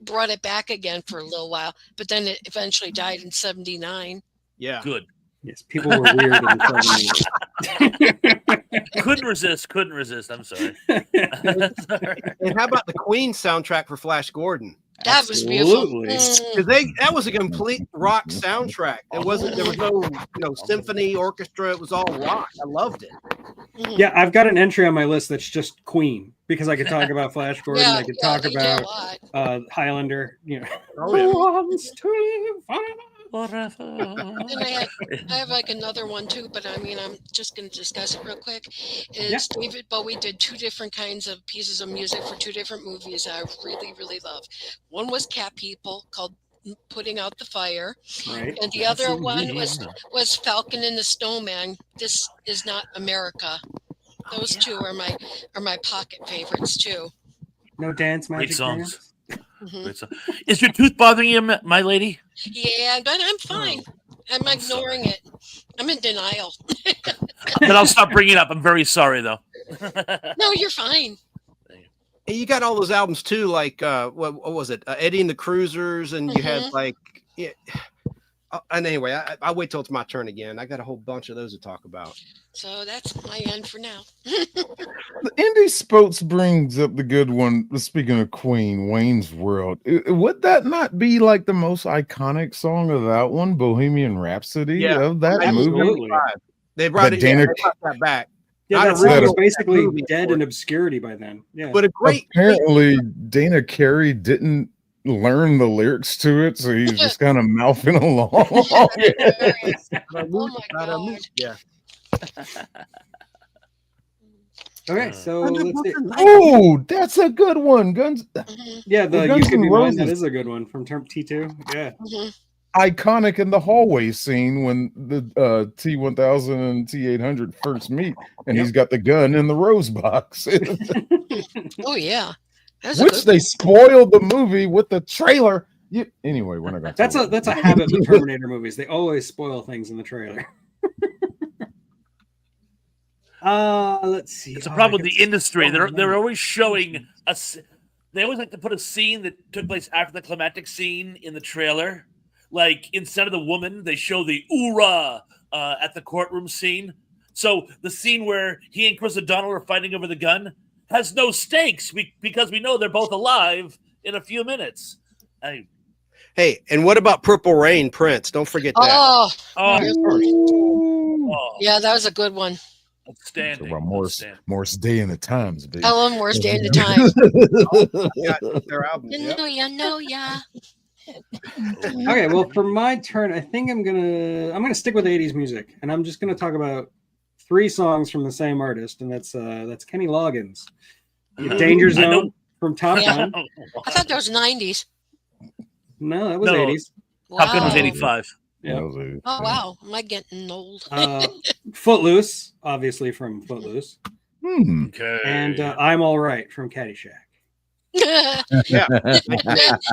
brought it back again for a little while, but then it eventually died in 79. Yeah. Good. Yes, people were weird in the 70s. Couldn't resist. I'm sorry. And how about the Queen soundtrack for Flash Gordon? That was beautiful. Absolutely. Because that was a complete rock soundtrack. There was no symphony orchestra. It was all rock. I loved it. Mhm. Yeah, I've got an entry on my list that's just Queen because I could talk about Flash Gordon. Yeah, I could yeah, talk they did a about lot. Highlander. You know, Oh, yeah. Who wants to live forever? And I have like another one too, but I mean, I'm just going to discuss it real quick. Is David Bowie did two different kinds of pieces of music for two different movies I really, really love. One was Cat People called Putting Out the Fire, Right. and the other one was Falcon and the Snowman. This Is Not America. Those two are my pocket favorites too. No dance Great magic songs. dance? Mhm. Great song. Is your tooth bothering you, my lady? Yeah, but I'm fine. I'm ignoring it. I'm in denial. Then I'll stop bringing it up. I'm very sorry, though. No, you're fine. And you got all those albums too, like what was it? Eddie and the Cruisers, and you had like and anyway, I'll wait till it's my turn again. I got a whole bunch of those to talk about. So that's my end for now. The Indie Spots brings up the good one. Speaking of Queen, Wayne's World. Would that not be like the most iconic song of that one, Bohemian Rhapsody of that movie? Absolutely. They brought But it. Dana- They brought that back. Yeah, Not that a song was original basically movie dead for in it. obscurity by then. Yeah. But a great. Apparently, Dana Carey didn't learn the lyrics to it, so he's just kind of mouthing along. Oh my god. Yeah. Okay, so let's see. Oh, that's a good one. Guns Mhm, Yeah, the Guns You Could N' Be Mine, that Roses. is a good one from Term T2. Yeah. mhm. iconic in the hallway scene when the T1000 and T800 first meet, and he's got the gun in the rose box, Oh yeah. That's a which good they spoiled the movie with the trailer. Anyway, we're not gonna. That's a habit with Terminator movies. They always spoil things in the trailer. Let's see. It's a Oh, problem I with got the industry. so They're many. always showing us. They always like to put a scene that took place after the climactic scene in the trailer. Like instead of the woman, they show the oorah at the courtroom scene. So the scene where he and Chris O'Donnell are fighting over the gun has no stakes because we know they're both alive in a few minutes. Hey, and what about Purple Rain, Prince? Don't forget that. Oh, Oh, yeah, that was a good one. outstanding. About Morris Day in the Times, baby. Tell them worst day in the time. Yeah, their album. You know, yeah. Okay, well, for my turn, I think I'm gonna stick with 80s music, and I'm just gonna talk about 3 songs from the same artist, and that's Kenny Loggins. Danger I know. Zone from Top Yeah. Gun. I thought that was 90s. No, that was No. 80s. Top Gun was Wow. 85. Yeah. Oh wow, am I getting old? Footloose, obviously from Footloose, Okay. and I'm All Right from Caddyshack. Yeah. That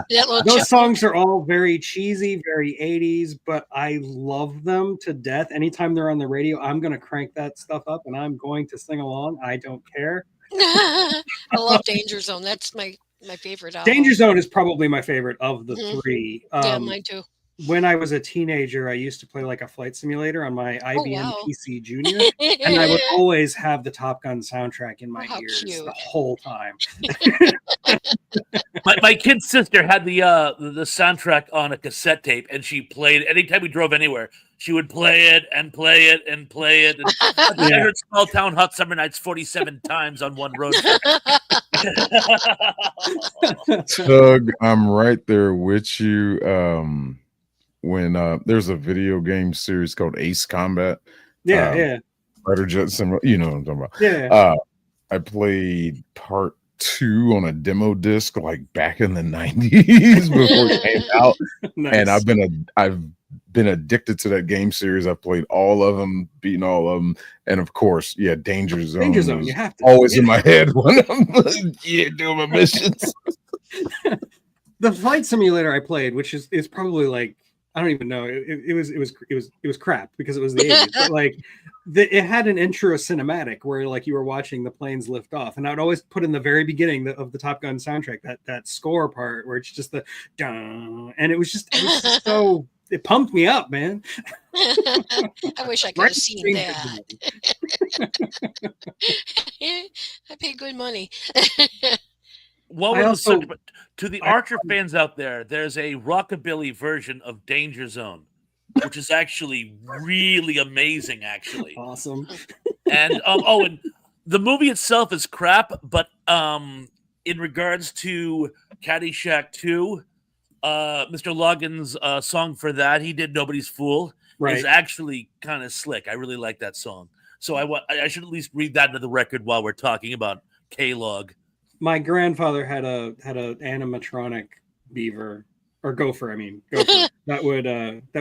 little Those chip- songs are all very cheesy, very 80s, but I love them to death. Anytime they're on the radio, I'm going to crank that stuff up and I'm going to sing along. I don't care. I love Danger Zone. That's my favorite album. Danger Zone is probably my favorite of the Mhm. 3. Yeah, mine too. When I was a teenager, I used to play like a flight simulator on my IBM wow. PC Junior, and I would always have the Top Gun soundtrack in my how ears cute. the whole time. My kid's sister had the soundtrack on a cassette tape, and she played anytime we drove anywhere. She would play it and play it and play it. And I Yeah. heard Small Town Hot Summer Nights 47 times on one road trip. Doug, I'm right there with you. When there's a video game series called Ace Combat, Yeah, yeah, Fighter Jet Sim, you know what I'm talking about. yeah. I played part 2 on a demo disc like back in the 90s before it came out, Nice. and I've been addicted to that game series. I've played all of them, beaten all of them, and of course, yeah, Danger Zone. Danger Zone, is you have to. always in my head when I'm doing my missions. The flight simulator I played, which is probably like I don't even know. It was crap because it was the 80s. But like it had an intro cinematic where like you were watching the planes lift off, and I would always put in the very beginning of the Top Gun soundtrack that score part where it's just the dun, and it was just so it pumped me up, man. I wish I could have seen that. I paid good money. What I was also- to the Archer fans out there, there's a rockabilly version of Danger Zone, which is actually really amazing, actually. Awesome. And and the movie itself is crap, but in regards to Caddyshack 2, Mr. Logan's song for that, he did Nobody's Fool, Right. is actually kind of slick. I really like that song. So I should at least read that into the record while we're talking about K-Log. My grandfather had a animatronic beaver or gopher. I mean, gopher that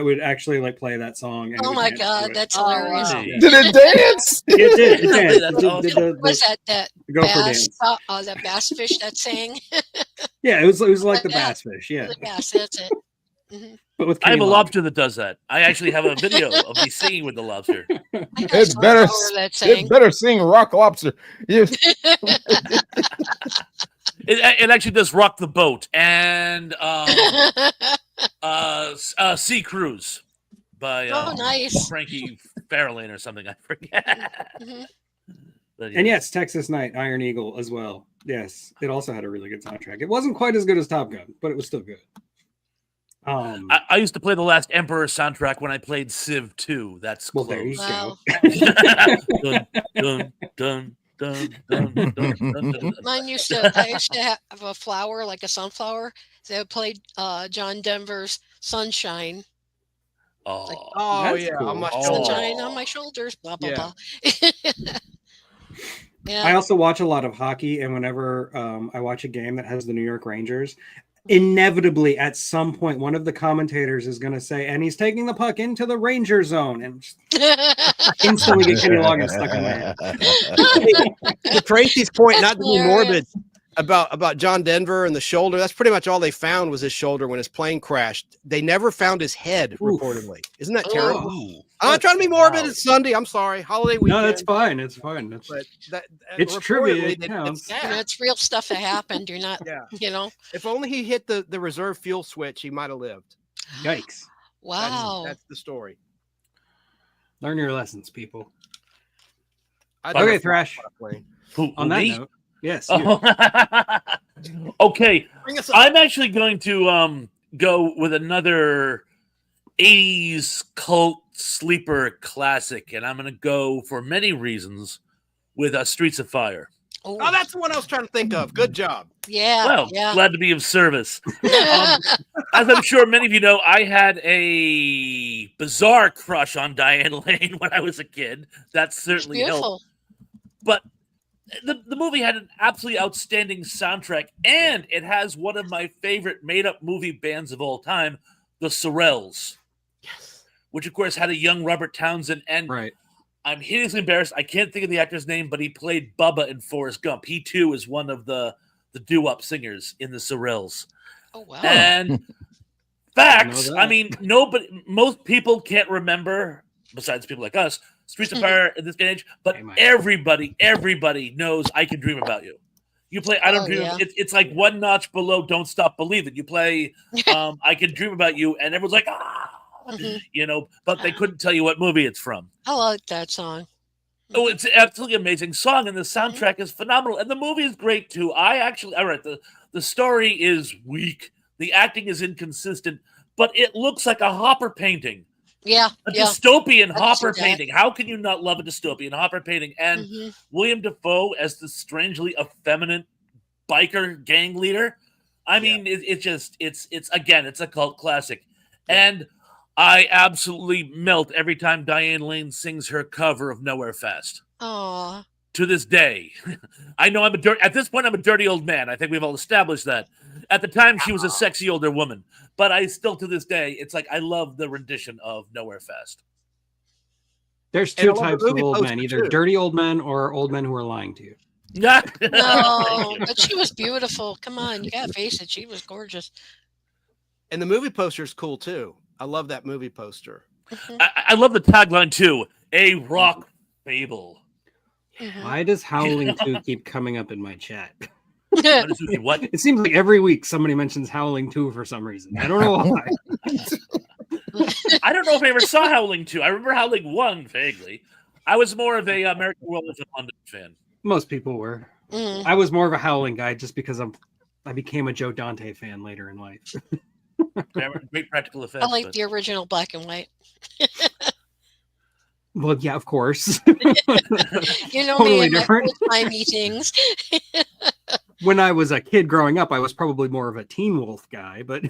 would actually like play that song. And Oh would my dance to God, it. that's hilarious. wow. Yeah. Did it dance? It did. It danced. That's It did awesome. Was that the gopher bass? dance. That bass fish that sang? Yeah, it was like the Like that. bass fish. Yeah, The bass, that's it. Mhm. but with I have a Kenny lobster that does that. I actually have a video of me singing with the lobster. I got It some better, follower that it sang. better sing Rock Lobster. Yes. It actually does Rock the Boat and Sea Cruise by Oh, nice. Frankie Fairlane or something. I forget. Mhm. But And yes, Texas Night, Iron Eagle as well. Yes, it also had a really good soundtrack. It wasn't quite as good as Top Gun, but it was still good. I used to play the Last Emperor soundtrack when I played Civ 2. That's Well, close. there you Wow. dun, dun, dun, dun, dun, dun, dun, dun. I used to have a flower, like a sunflower. They played John Denver's Sunshine. Oh, Oh That's yeah, cool. on my Oh. shoulder. Sunshine on my shoulders, blah, blah, Yeah. blah. I Yeah. also watch a lot of hockey, and whenever I watch a game that has the New York Rangers, inevitably at some point one of the commentators is going to say, "And he's taking the puck into the Ranger zone," and just instantly get Kenny Loggins stuck in my head. To Tracy's point, That's not to be hilarious. morbid about John Denver and the shoulder. That's pretty much all they found was his shoulder when his plane crashed. They never found his head, Oof. reportedly. Isn't that Oh. terrible? Ooh. I'm not trying to be morbid. Wow. It's Sunday. I'm sorry. Holiday weekend. No, that's fine. It's fine. That's But that, It's trivia, reportedly it they- counts. yeah. And it's real stuff that happened. You're not, Yeah. you know. If only he hit the reserve fuel switch, he might have lived. yikes. That's, Wow. that's the story. Learn your lessons, people. I'd Okay, never Thrash. fly a plane. Who, On that me? note, yes. you. Oh. Okay, Bring us up. I'm actually going to go with another 80s cult sleeper classic, and I'm going to go for many reasons with Streets of Fire. Oh, Oh, that's the one I was trying to think of. Good job. yeah. Well, yeah. glad to be of service. As I'm sure many of you know, I had a bizarre crush on Diane Lane when I was a kid. That certainly helped. Beautiful. But the movie had an absolutely outstanding soundtrack, and it has one of my favorite made-up movie bands of all time, the Sorrells. Yes. Which, of course, had a young Robert Townsend. And Right. I'm hideously embarrassed. I can't think of the actor's name, but he played Bubba in Forrest Gump. He, too, is one of the doo-wop singers in the Sorrells. Oh, wow. And facts, Know I that. mean, most people can't remember, besides people like us, Streets of Fire in this day and age, but Hey, Mike. everybody knows I Can Dream About You. You play I Don't Oh, Dream, yeah. it's like one notch below Don't Stop Believing. You play I Can Dream About You, and everyone's like, Mhm. you know, but they couldn't tell you what movie it's from. I like that song. Oh, it's an absolutely amazing song, and the soundtrack is phenomenal, and the movie is great too. All right, the story is weak, the acting is inconsistent, but it looks like a Hopper painting, Yeah. a Yeah. dystopian I can see Hopper that. painting. How can you not love a dystopian Hopper painting? And Mhm. William Dafoe as the strangely effeminate biker gang leader. I mean, it's again, it's a cult classic, and I absolutely melt every time Diane Lane sings her cover of Nowhere Fast. Aw. To this day, I know at this point I'm a dirty old man. I think we've all established that. At the time, she was a sexy older woman, but I still to this day, it's like I love the rendition of Nowhere Fast. There's And I two love the types of movie old poster, men, either too. dirty old men or old men who are lying to you. No, Thank you. but she was beautiful. Come on, you gotta face it. She was gorgeous. And the movie poster is cool too. I love that movie poster. I love the tagline too. A rock fable. Why does Howling 2 keep coming up in my chat? What? It seems like every week somebody mentions Howling 2 for some reason. I don't know why. I don't know if I ever saw Howling 2. I remember Howling 1 vaguely. I was more of a American Werewolf in London fan. Most people were. I was more of a Howling guy just because I became a Joe Dante fan later in life. Great practical effects. I like the original black and white. Well, yeah, of course. You know Totally me and my different. old-time meetings. When I was a kid growing up, I was probably more of a Teen Wolf guy, but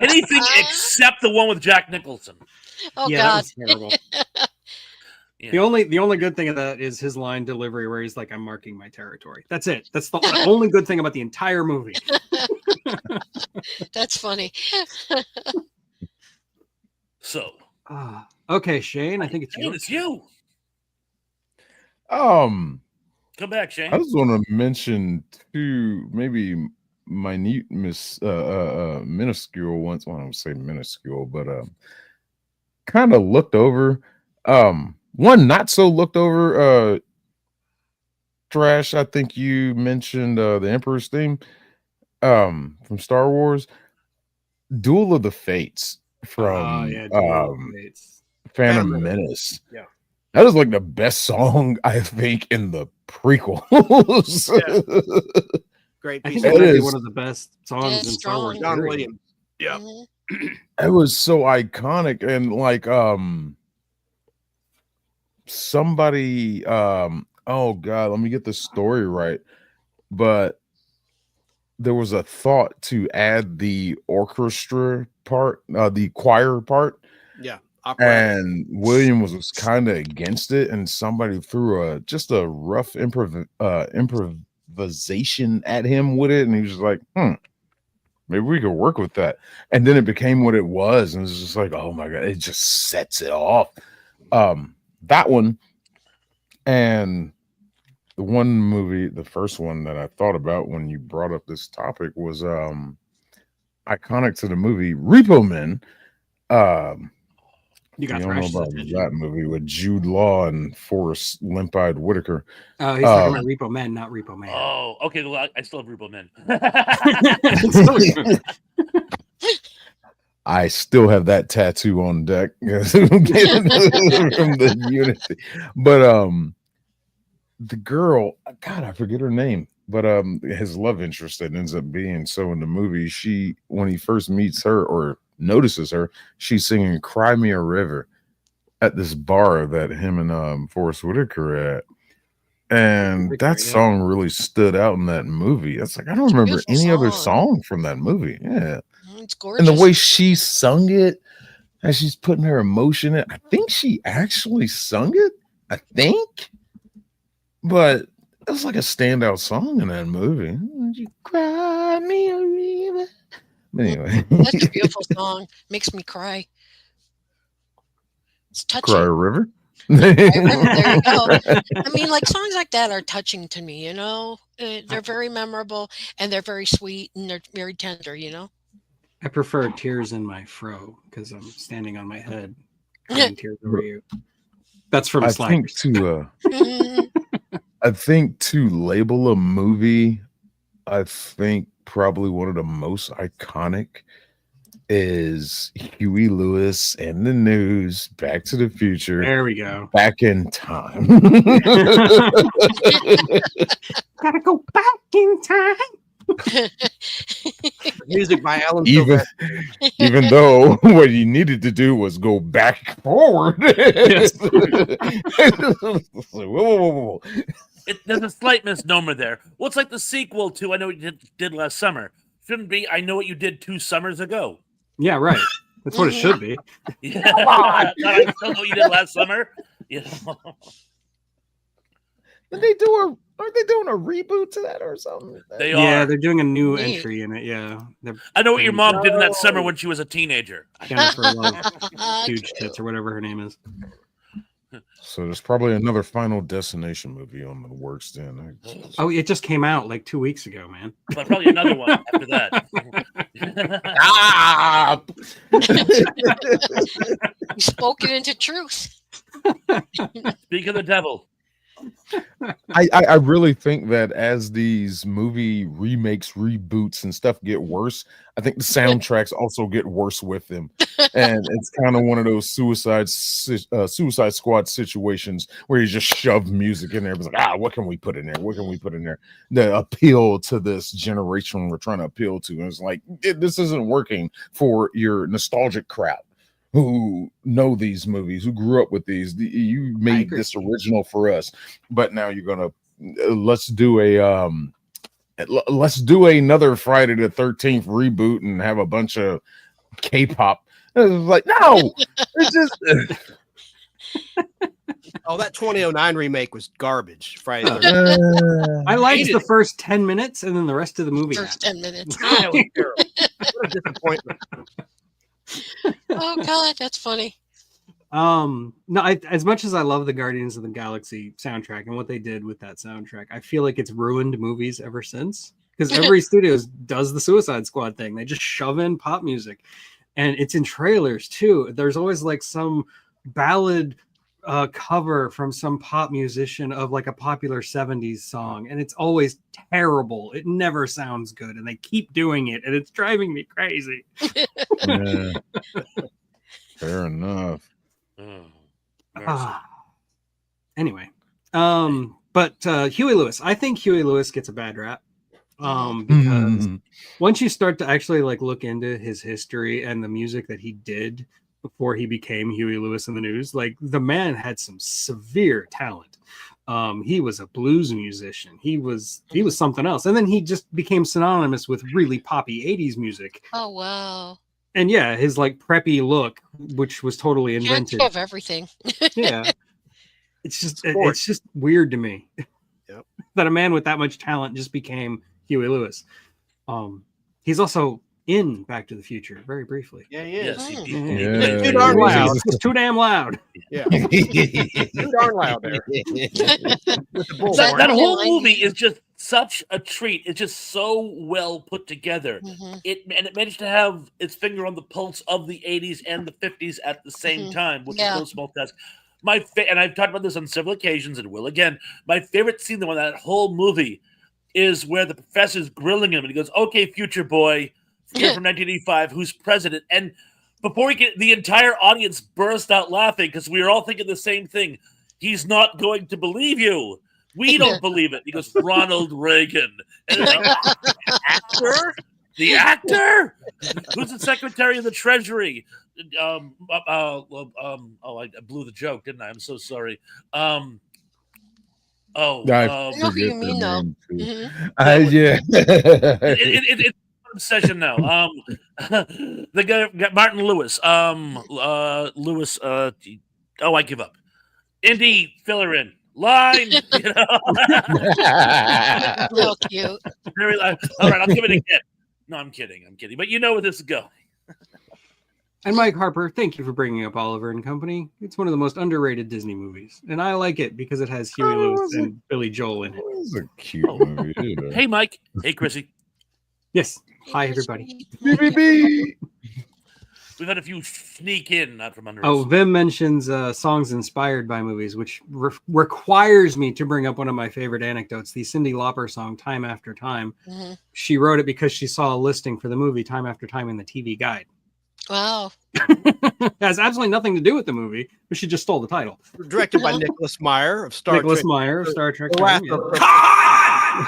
Anything except the one with Jack Nicholson. Oh yeah, God. that was terrible. Yeah. The only good thing of that is his line delivery where he's like, "I'm marking my territory." That's it. That's the only good thing about the entire movie. That's funny. So, Okay, Shane, I think it's Shane, you. it's you. Um, Come back, Shane. I just want to mention two maybe minute minuscule ones. Well, I don't say minuscule, but kind of looked over. One not so looked over. Trash. I think you mentioned the Emperor's theme. From Star Wars, Duel of the Fates from Yeah, Duel of Fates. Phantom Phantom Menace. Yeah. That is like the best song I think in the prequels. Great I piece think of it might be is. one of the best songs Yeah, in Star Wars. strong. John period. Williams. Yeah. Mhm. It was so iconic, and like somebody oh god, let me get the story right, but there was a thought to add the orchestra part, the choir part, Yeah. Opera. and Williams was kind of against it, and somebody threw just a rough improvisation at him with it, and he was like, maybe we could work with that. And then it became what it was, and it's just like, oh my god, it just sets it off. That one, and the one movie, the first one that I thought about when you brought up this topic was iconic to the movie Repo Man. You got don't know Thrash's about attention. that movie with Jude Law and Forrest Limp-Eyed Whitaker. He's talking about Repo Man, not Repo Man. Oh, okay. Well, I still have Repo Men. I still have that tattoo on deck from the Unity. But the girl, God, I forget her name, but his love interest that ends up being so in the movie, when he first meets her or notices her, she's singing Cry Me a River at this bar that him and Forrest Whitaker at. And that song really stood out in that movie. It's like I don't remember any other song from that movie. Yeah. It's gorgeous. And the way she sung it, as she's putting her emotion in, I think she actually sung it. I think. But it was like a standout song in that movie. Would you cry me a river? Anyway. That's a beautiful song. Makes me cry. It's touching. Cry a river? There you go. I mean, like songs like that are touching to me, you know? They're very memorable and they're very sweet and they're very tender, you know? I prefer Tears in My Fro because I'm standing on my head crying tears over you. That's from Sliders. I think to label a movie, I think probably one of the most iconic is Huey Lewis and the News, Back to the Future. There we go. Back in Time. Gotta go back in time. Music by Alan even though what you needed to do was go back forward. Yes. Whoa. There's a slight misnomer there. Well, it's like the sequel to I Know What You Did Last Summer. Shouldn't be I Know What You Did 2 summers ago. Yeah, right. That's what it should be. Yeah. I still know what you did last summer. You know? Aren't they doing a reboot to that or something? They Yeah, are. they're doing a new Neat. entry in it. Yeah. They're I know what your mom did in that summer when she was a teenager. Jennifer Love, Huge Tits or whatever her name is. So there's probably another Final Destination movie on the works then. Oh, it just came out like 2 weeks ago, man. But probably another one after that. Ah! You spoke it into truth. Speak of the devil. I really think that as these movie remakes, reboots, and stuff get worse, I think the soundtracks also get worse with them, and it's kind of one of those Suicide Squad situations where you just shove music in there. It's like, what can we put in there? What can we put in there? The appeal to this generation we're trying to appeal to, and it's like this isn't working for your nostalgic crowd who know these movies, who grew up with these. You made this original for us, but now you're gonna let's do another Friday the 13th reboot and have a bunch of K-pop. Like, no, it's just Oh, that 2009 remake was garbage. Friday the 13th. I liked the first 10 minutes and then the rest of the movie. First 10 minutes. That was terrible. What a disappointment. Oh God, that's funny. No, as much as I love the Guardians of the Galaxy soundtrack and what they did with that soundtrack, I feel like it's ruined movies ever since, because every studio does the Suicide Squad thing. They just shove in pop music, and it's in trailers too. There's always like some ballad cover from some pop musician of like a popular 70s song, and it's always terrible. It never sounds good, and they keep doing it, and it's driving me crazy. yeah. Fair enough. Anyway, but Huey Lewis, I think Huey Lewis gets a bad rap, because once you start to actually like look into his history and the music that he did before he became Huey Lewis in the News, like the man had some severe talent. He was a blues musician. He was something else, and then he just became synonymous with really poppy 80s music. Oh wow. And yeah, his like preppy look, which was totally invented. Can't have everything. Yeah, it's just weird to me. Yep. That a man with that much talent just became Huey Lewis. He's also in Back to the Future very briefly. Yeah, he is. Yes, he Yeah. did. Too darn loud. It's too damn loud. Yeah. Too darn loud there. With the bullhorn. That whole movie is just such a treat. It's just so well put together. Mhm. It managed to have its finger on the pulse of the 80s and the 50s at the same time, which is no small task. And I've talked about this on several occasions and will again. My favorite scene in that whole movie is where the professor's grilling him and he goes, "Okay, future boy, here from 1985, who's president?" And before the entire audience burst out laughing because we were all thinking the same thing. He's not going to believe you. We don't believe it. He goes, "Ronald Reagan." And the actor? Who's the Secretary of the Treasury? I blew the joke, didn't I? I'm so sorry. I know who forget you mean, their though. name, too. Mhm. Yeah. It's an obsession now. The guy, Martin Lewis. Lewis. I give up. Indy, fill her in. Line. You know? Real cute. Very all right, I'll give it again. No, I'm kidding. But you know where this is going. And Mike Harper, thank you for bringing up Oliver and Company. It's one of the most underrated Disney movies, and I like it because it has Huey Lewis and Billy Joel in it. It was a cute movie. Yeah. Hey, Mike. Hey, Chrissy. Yes. Hi, everybody. BBB. We've had a few sneak in, not from under Oh, us. Vim mentions songs inspired by movies, which requires me to bring up one of my favorite anecdotes, the Cyndi Lauper song Time After Time. Mhm. She wrote it because she saw a listing for the movie Time After Time in the TV guide. Wow. It has absolutely nothing to do with the movie, but she just stole the title. Directed by Nicholas Meyer of Star Nicholas Trek. Meyer of Star Trek. The Wrath fame,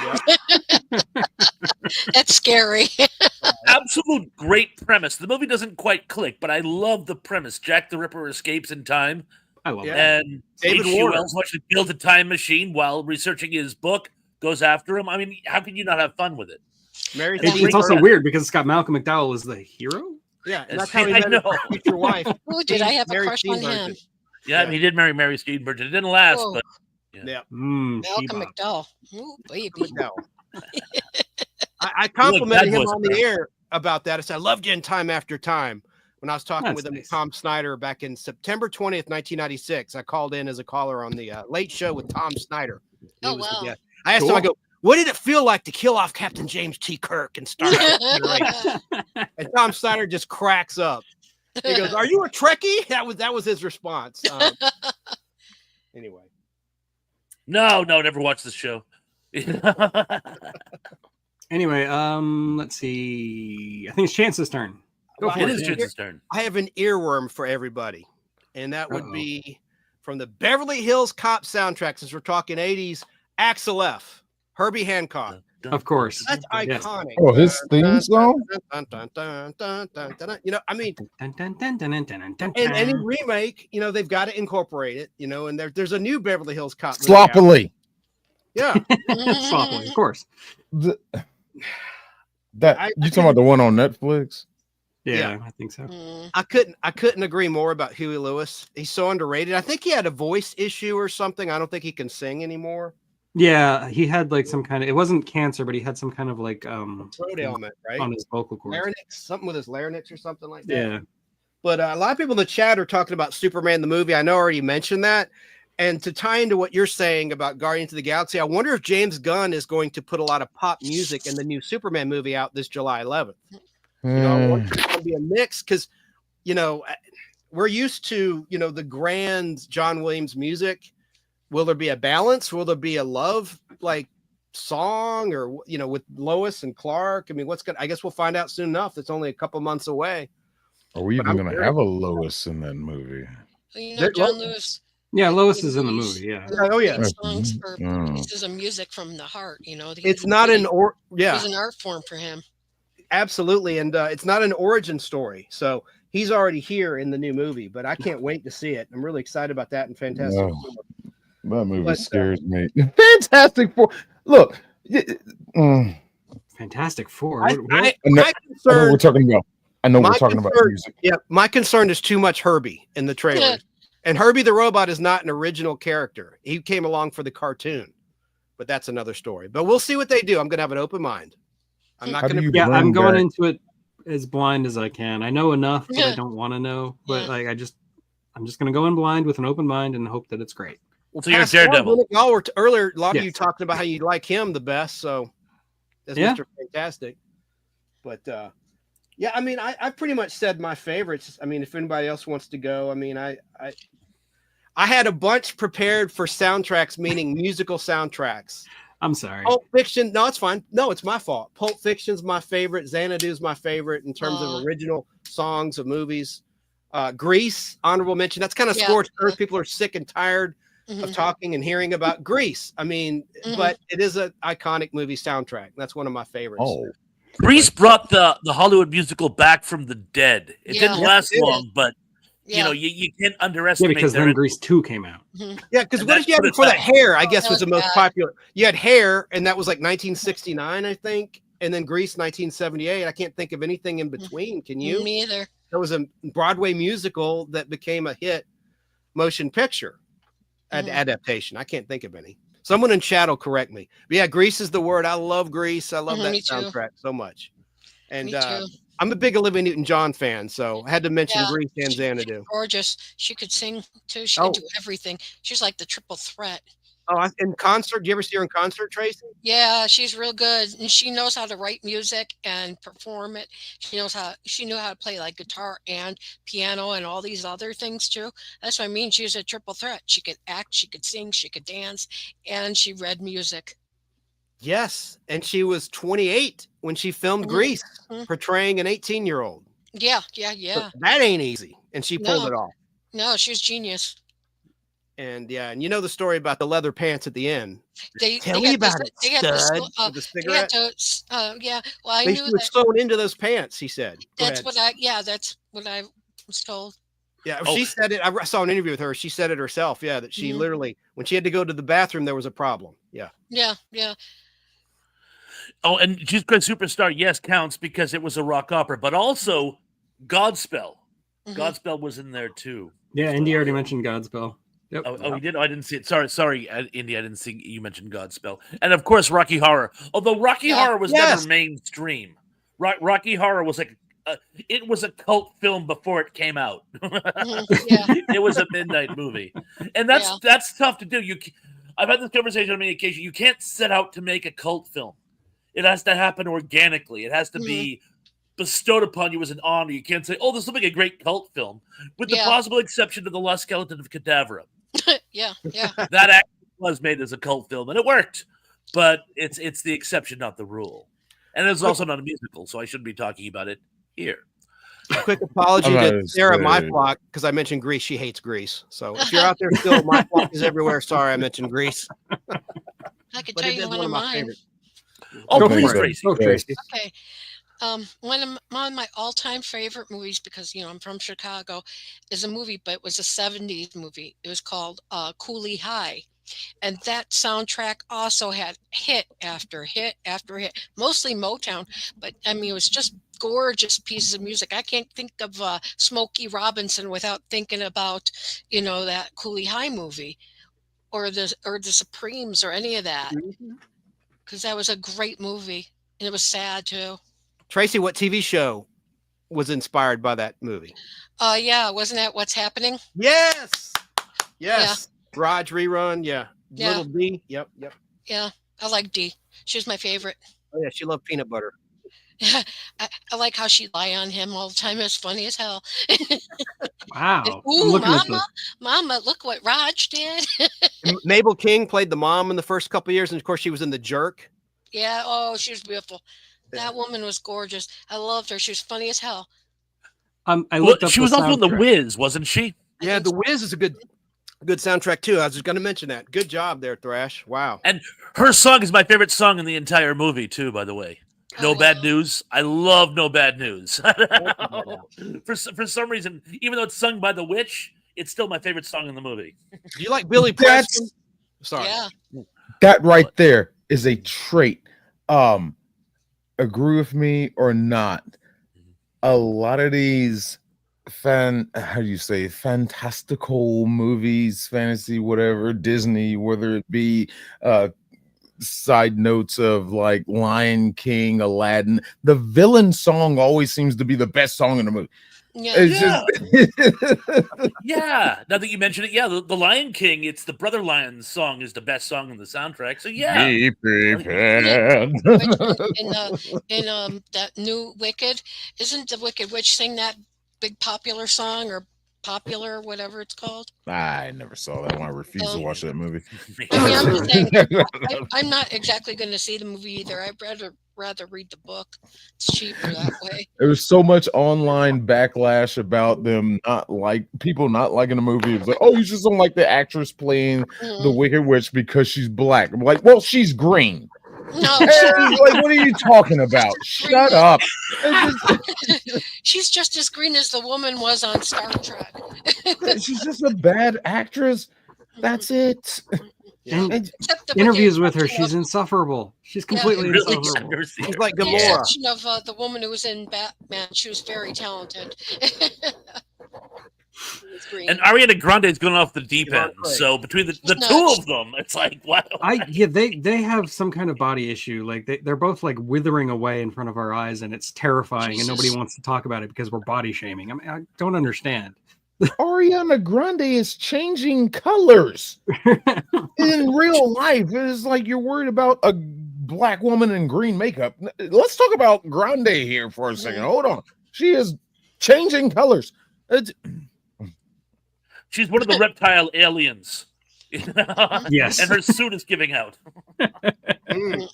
yeah. of- That's scary. Absolute great premise. The movie doesn't quite click, but I love the premise. Jack the Ripper escapes in time, I love Yeah. that. and David H.G. Warner. Wells wants to build a time machine while researching his book, goes after him. I mean, how can you not have fun with it? Mary It's, Steenburgen. it's also weird because it's got Malcolm McDowell as the hero. Yeah, and that's I how he met his know. future wife. Oh, did I have a Mary crush on Steenburgen. him? Yeah, Yeah. he did marry Mary Steenburgen. It didn't last, Oh. but Yeah. Mm, Malcolm She-Bop. McDowell. Ooh, baby. No. I complimented bad him boys on are the air about that. I said, I loved you in Time After Time. when I was talking That's with him, nice. Tom Snyder, back in September 20th, 1996. I called in as a caller on the Late Show with Tom Snyder. He Oh, was the wow. guest. I asked him, I go, what did it feel like to kill off Captain James T. Kirk and Star Trek Federation? And Tom Snyder just cracks up. He goes, "Are you a Trekkie?" That was his response. Anyway, No, never watched this show. Anyway, let's see. I think it's Chance's turn. Go Well, for It it. is Chance. Chance's turn. I have an earworm for everybody, and that would Uh-oh. be from the Beverly Hills Cop soundtrack. Since we're talking 80s, Axel F. Herbie Hancock. Of course. That's Yes. iconic. Oh, his theme song? You know, I mean, Dun, dun, dun, dun, dun, dun, dun, in any dun. remake, you know, they've got to incorporate it, you know, and there's a new Beverly Hills Cop movie out. Sloppily. Yeah. Sloppily, of course. The- I you talking about the one on Netflix? Yeah, I think so. Mm. I couldn't agree more about Huey Lewis. He's so underrated. I think he had a voice issue or something. I don't think he can sing anymore. Yeah, he had like some kind of, it wasn't cancer, but he had some kind of like Throat ailment, right? on his vocal cords. Larynx, something with his larynx or something like that. Yeah. But a lot of people in the chat are talking about Superman the movie. I know I already mentioned that. And to tie into what you're saying about Guardians of the Galaxy, I wonder if James Gunn is going to put a lot of pop music in the new Superman movie out this July 11th. You know, I wonder if it's going to be a mix because, you know, we're used to, you know, the grand John Williams music. Will there be a balance? Will there be a love like song or, you know, with Lois and Clark? I mean, I guess we'll find out soon enough. It's only a couple months away. Are we But even I'm going to very- have a Lois in that movie? Well, you know, There- John Lewis. Yeah, Lois is in the movie. Yeah. Oh, yeah. writes songs for Mm. pieces of music from the heart. You know, It's not an It was an art form for him. Absolutely. And it's not an origin story. So he's already here in the new movie, but I can't wait to see it. I'm really excited about that and Fantastic No. Four. That movie But, scares me. Fantastic Four. Look, Fantastic Four. I, What- I, what- I know- my I know concern, we're talking about. I know My we're talking about concern- music. yeah, my concern is too much Herbie in the trailer. And Herbie the Robot is not an original character. He came along for the cartoon, but that's another story. But we'll see what they do. I'm going to have an open mind. I'm not How do going you to. Yeah, I'm bring going back- into it as blind as I can. I know enough, but I Yeah. don't want to know. But Yeah. like, I'm just gonna go in blind with an open mind and hope that it's great. So you're Daredevil. Y'all were earlier. A lot of you Yes. talking about how you like him the best. So that's Yeah. Mr. Fantastic. But yeah, I mean, I pretty much said my favorites. I mean, if anybody else wants to go, I mean, I had a bunch prepared for soundtracks, meaning musical soundtracks. I'm sorry. Pulp Fiction. No, it's fine. No, it's my fault. Pulp Fiction's my favorite. Xanadu's my favorite in terms Aw. of original songs of movies. Grease, honorable mention. That's kind of Yeah. scorched earth. People are sick and tired of Mhm. talking and hearing about Grease. I mean, Mhm. but it is an iconic movie soundtrack. That's one of my favorites. Oh, Grease brought the Hollywood musical back from the dead. It Yeah. didn't last It did. long, but you Yeah. know, you can't Yeah, underestimate because their then Grease 2 came out. Yeah, because And what that did you have put it before that? back. Hair, I guess, That was the was most bad. popular. You had Hair, and that was like 1969, I think, and then Grease 1978. I can't think of anything in between. Can you? Me either. There was a Broadway musical that became a hit motion picture Mhm. adaptation. I can't think of any. Someone in chat will correct me. But yeah, Grease is the word. I love Grease. I love Mhm, that me too. soundtrack so much. And Me too. I'm a big Olivia Newton-John fan, so I had to mention Yeah. Grease and Xanadu. Gorgeous. She could sing too. She Oh. could do everything. She's like the triple threat. Oh, in concert. Do you ever see her in concert, Tracy? Yeah, she's real good, and she knows how to write music and perform it. She knew how to play like guitar and piano and all these other things too. That's what I mean. She was a triple threat. She could act, she could sing, she could dance, and she read music. Yes, and she was 28 when she filmed Mhm. Grease, Mhm. portraying an 18-year-old. Yeah. So that ain't easy, and she pulled No. it off. No, she was genius. And yeah, and you know the story about the leather pants at the end. They Tell they me had this- about it, they had this, stud, uh, with the They had cigarette. to, yeah. Well, I They knew was that. sewn into those pants. He said. Go That's ahead. what I was told. Yeah, Oh. she said it. I saw an interview with her. She said it herself. Yeah, that she Mhm. literally, when she had to go to the bathroom, there was a problem. Yeah. Yeah, yeah. Oh, and Jesus Christ Superstar, yes, counts because it was a rock opera, but also Godspell. Mhm. Godspell was in there too. Yeah, Indy already mentioned Godspell. Yep. Oh, he did. Oh, I didn't see it. Sorry, Indy. I didn't see you mentioned Godspell, and of course Rocky Horror. Although Rocky Yeah. Horror was Yes. never mainstream. Rocky Horror was like it was a cult film before it came out. Yeah. It was a midnight movie, and that's tough to do. I've had this conversation on many occasions. You can't set out to make a cult film. It has to happen organically. It has to be bestowed upon you as an honor. You can't say, "Oh, this will make a great cult film," with the possible exception of The Lost Skeleton of Cadavra. Yeah. That actually was made as a cult film, and it worked. But it's the exception, not the rule. And it's also not a musical, so I shouldn't be talking about it here. Quick apology to Sarah Myflock, because I mentioned Grease. She hates Grease. So if you're out there still, Myflock is everywhere. Sorry, I mentioned Grease. I could tell you one of mine. favorites. Oh, Go please, for it. Tracy. Go, Tracy. Okay. One of my all-time favorite movies, because I'm from Chicago, is a movie, but it was a 70s movie. It was called Cooley High. And that soundtrack also had hit after hit after hit, mostly Motown. But I mean, it was just gorgeous pieces of music. I can't think of Smokey Robinson without thinking about, that Cooley High movie, or the Supremes, or any of that, because that was a great movie, and it was sad too. Tracy, what TV show was inspired by that movie? Yeah, wasn't that What's Happening? Yes. Raj rerun, Yeah. Little D, yep. Yeah, I like Dee. She was my favorite. Oh yeah, she loved peanut butter. I like how she'd lie on him all the time. It's funny as hell. Wow. I'm Ooh, looking at this. mama, look what Raj did. Mabel King played the mom in the first couple of years, and of course she was in The Jerk. Yeah, oh, she was beautiful. That woman was gorgeous. I loved her. She was funny as hell. I looked up She the was also in The soundtrack. Wiz, wasn't she? Yeah, The Wiz is a good soundtrack too. I was just going to mention that. Good job there, Thrash. Wow. And her song is my favorite song in the entire movie, too, by the way. No Bad News. I love No Bad News. For some reason, even though it's sung by the witch, it's still my favorite song in the movie. Do you like Billy Preston? Sorry. Yeah. That right there is a trait. Agree with me or not, a lot of these fantastical movies, fantasy, whatever, Disney, whether it be side notes of like Lion King, Aladdin, the villain song always seems to be the best song in the movie. Yeah. It's Yeah. Now that you mention it, the Lion King, it's the Brother Lion song is the best song in the soundtrack. So yeah. Be prepared. In that new Wicked, isn't the Wicked Witch sing that big popular song, or popular, whatever it's called? I never saw that one. I refuse to watch that movie. I mean, I'm just saying, I'm not exactly going to see the movie either. I'd rather read the book. It's cheaper that way. There was so much online backlash about them people not liking the movie. It was like, oh, you just don't like the actress playing the Wicked Witch because she's black. I'm like, well, she's green. No, Like, what are you talking about? Shut up. she's just as green as the woman was on Star Trek. She's just a bad actress. That's it. And Except the interviews with her, exception she's of- insufferable. She's completely Really? I've insufferable. never seen She's her. like the Gamora. exception of the woman who was in Batman. She was very talented. She was green. And Ariana Grande is going off the deep You're end. right. So between the She's two nuts. of them, it's like, wow. They have some kind of body issue. Like they're both like withering away in front of our eyes, and it's terrifying. And nobody Jesus. wants to talk about it because we're body shaming. I mean, I don't understand. Ariana Grande is changing colors in real life. It's like you're worried about a black woman in green makeup. Let's talk about Grande here for a second. Hold on. She is changing colors. She's one of the reptile aliens. Yes. And her suit is giving out. Mm. So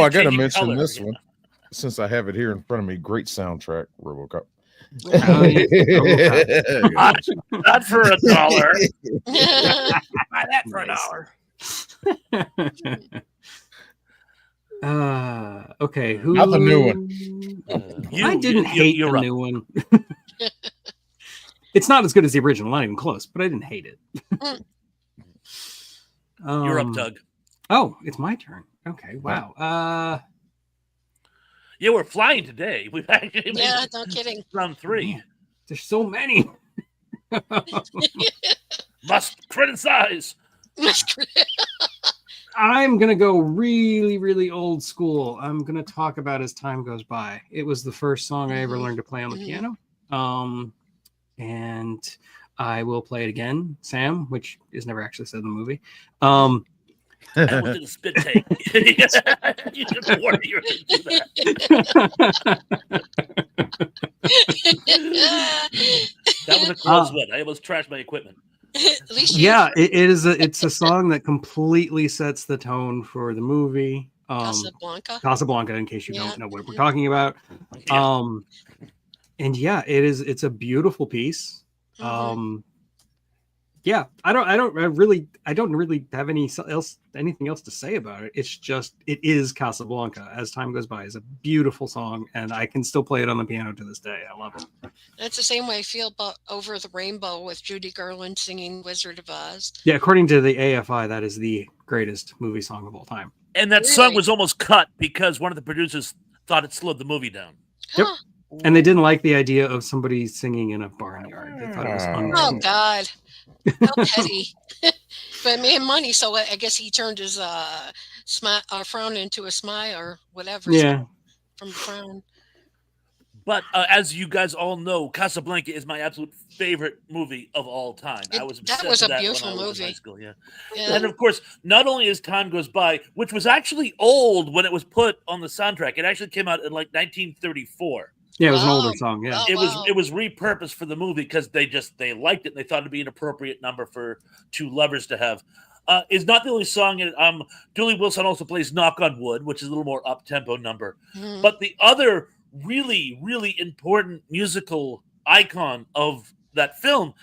I she's gotta changing mention color. this one since I have it here in front of me. Great soundtrack, RoboCop. Not for $1. Buy that for $1. Okay. Who? Not the new one. I didn't hate you're the right. new one. It's not as good as the original, not even close, but I didn't hate it. You're up, Doug. Oh, it's my turn. Okay. Wow. Yeah, we're flying today. We've actually made Yeah, it no kidding. round 3. There's so many. Must criticize. I'm gonna go really, really old school. I'm gonna talk about As Time Goes By. It was the first song I ever Mhm. learned to play on the Mhm. piano. And I will play it again, Sam, which is never actually said in the movie. I will do the spit take. You just warned you were gonna do that was a close one. I almost trashed my equipment. At least you Yeah, it's a song that completely sets the tone for the movie. Casablanca. Casablanca, in case you Yeah. don't know what we're talking about. Yeah. And yeah, it's a beautiful piece. Mhm. Yeah, I don't really have anything else to say about it. It's just it is Casablanca. As Time Goes By is a beautiful song, and I can still play it on the piano to this day. I love it. That's the same way I feel about Over the Rainbow with Judy Garland singing Wizard of Oz. Yeah, according to the AFI, that is the greatest movie song of all time. And that song Really? was almost cut because one of the producers thought it slowed the movie down. Yep. Huh. And they didn't like the idea of somebody singing in a barnyard. They thought it was Oh. Oh unwritten. God, how petty! But made money, so I guess he turned his frown into a smile or whatever. Yeah. From frown. But as you guys all know, Casablanca is my absolute favorite movie of all time. I was That obsessed was with a that beautiful when I was in high movie. school. Yeah. Yeah. And of course, not only As Time Goes By, which was actually old when it was put on the soundtrack. It actually came out in like 1934. Yeah, it was an Wow. older song. Yeah. Wow. It was repurposed for the movie because they liked it and they thought it'd be an appropriate number for two lovers to have. It's not the only song. Julie Wilson also plays "Knock on Wood," which is a little more up tempo number. Mhm. But the other really, really important musical icon of that film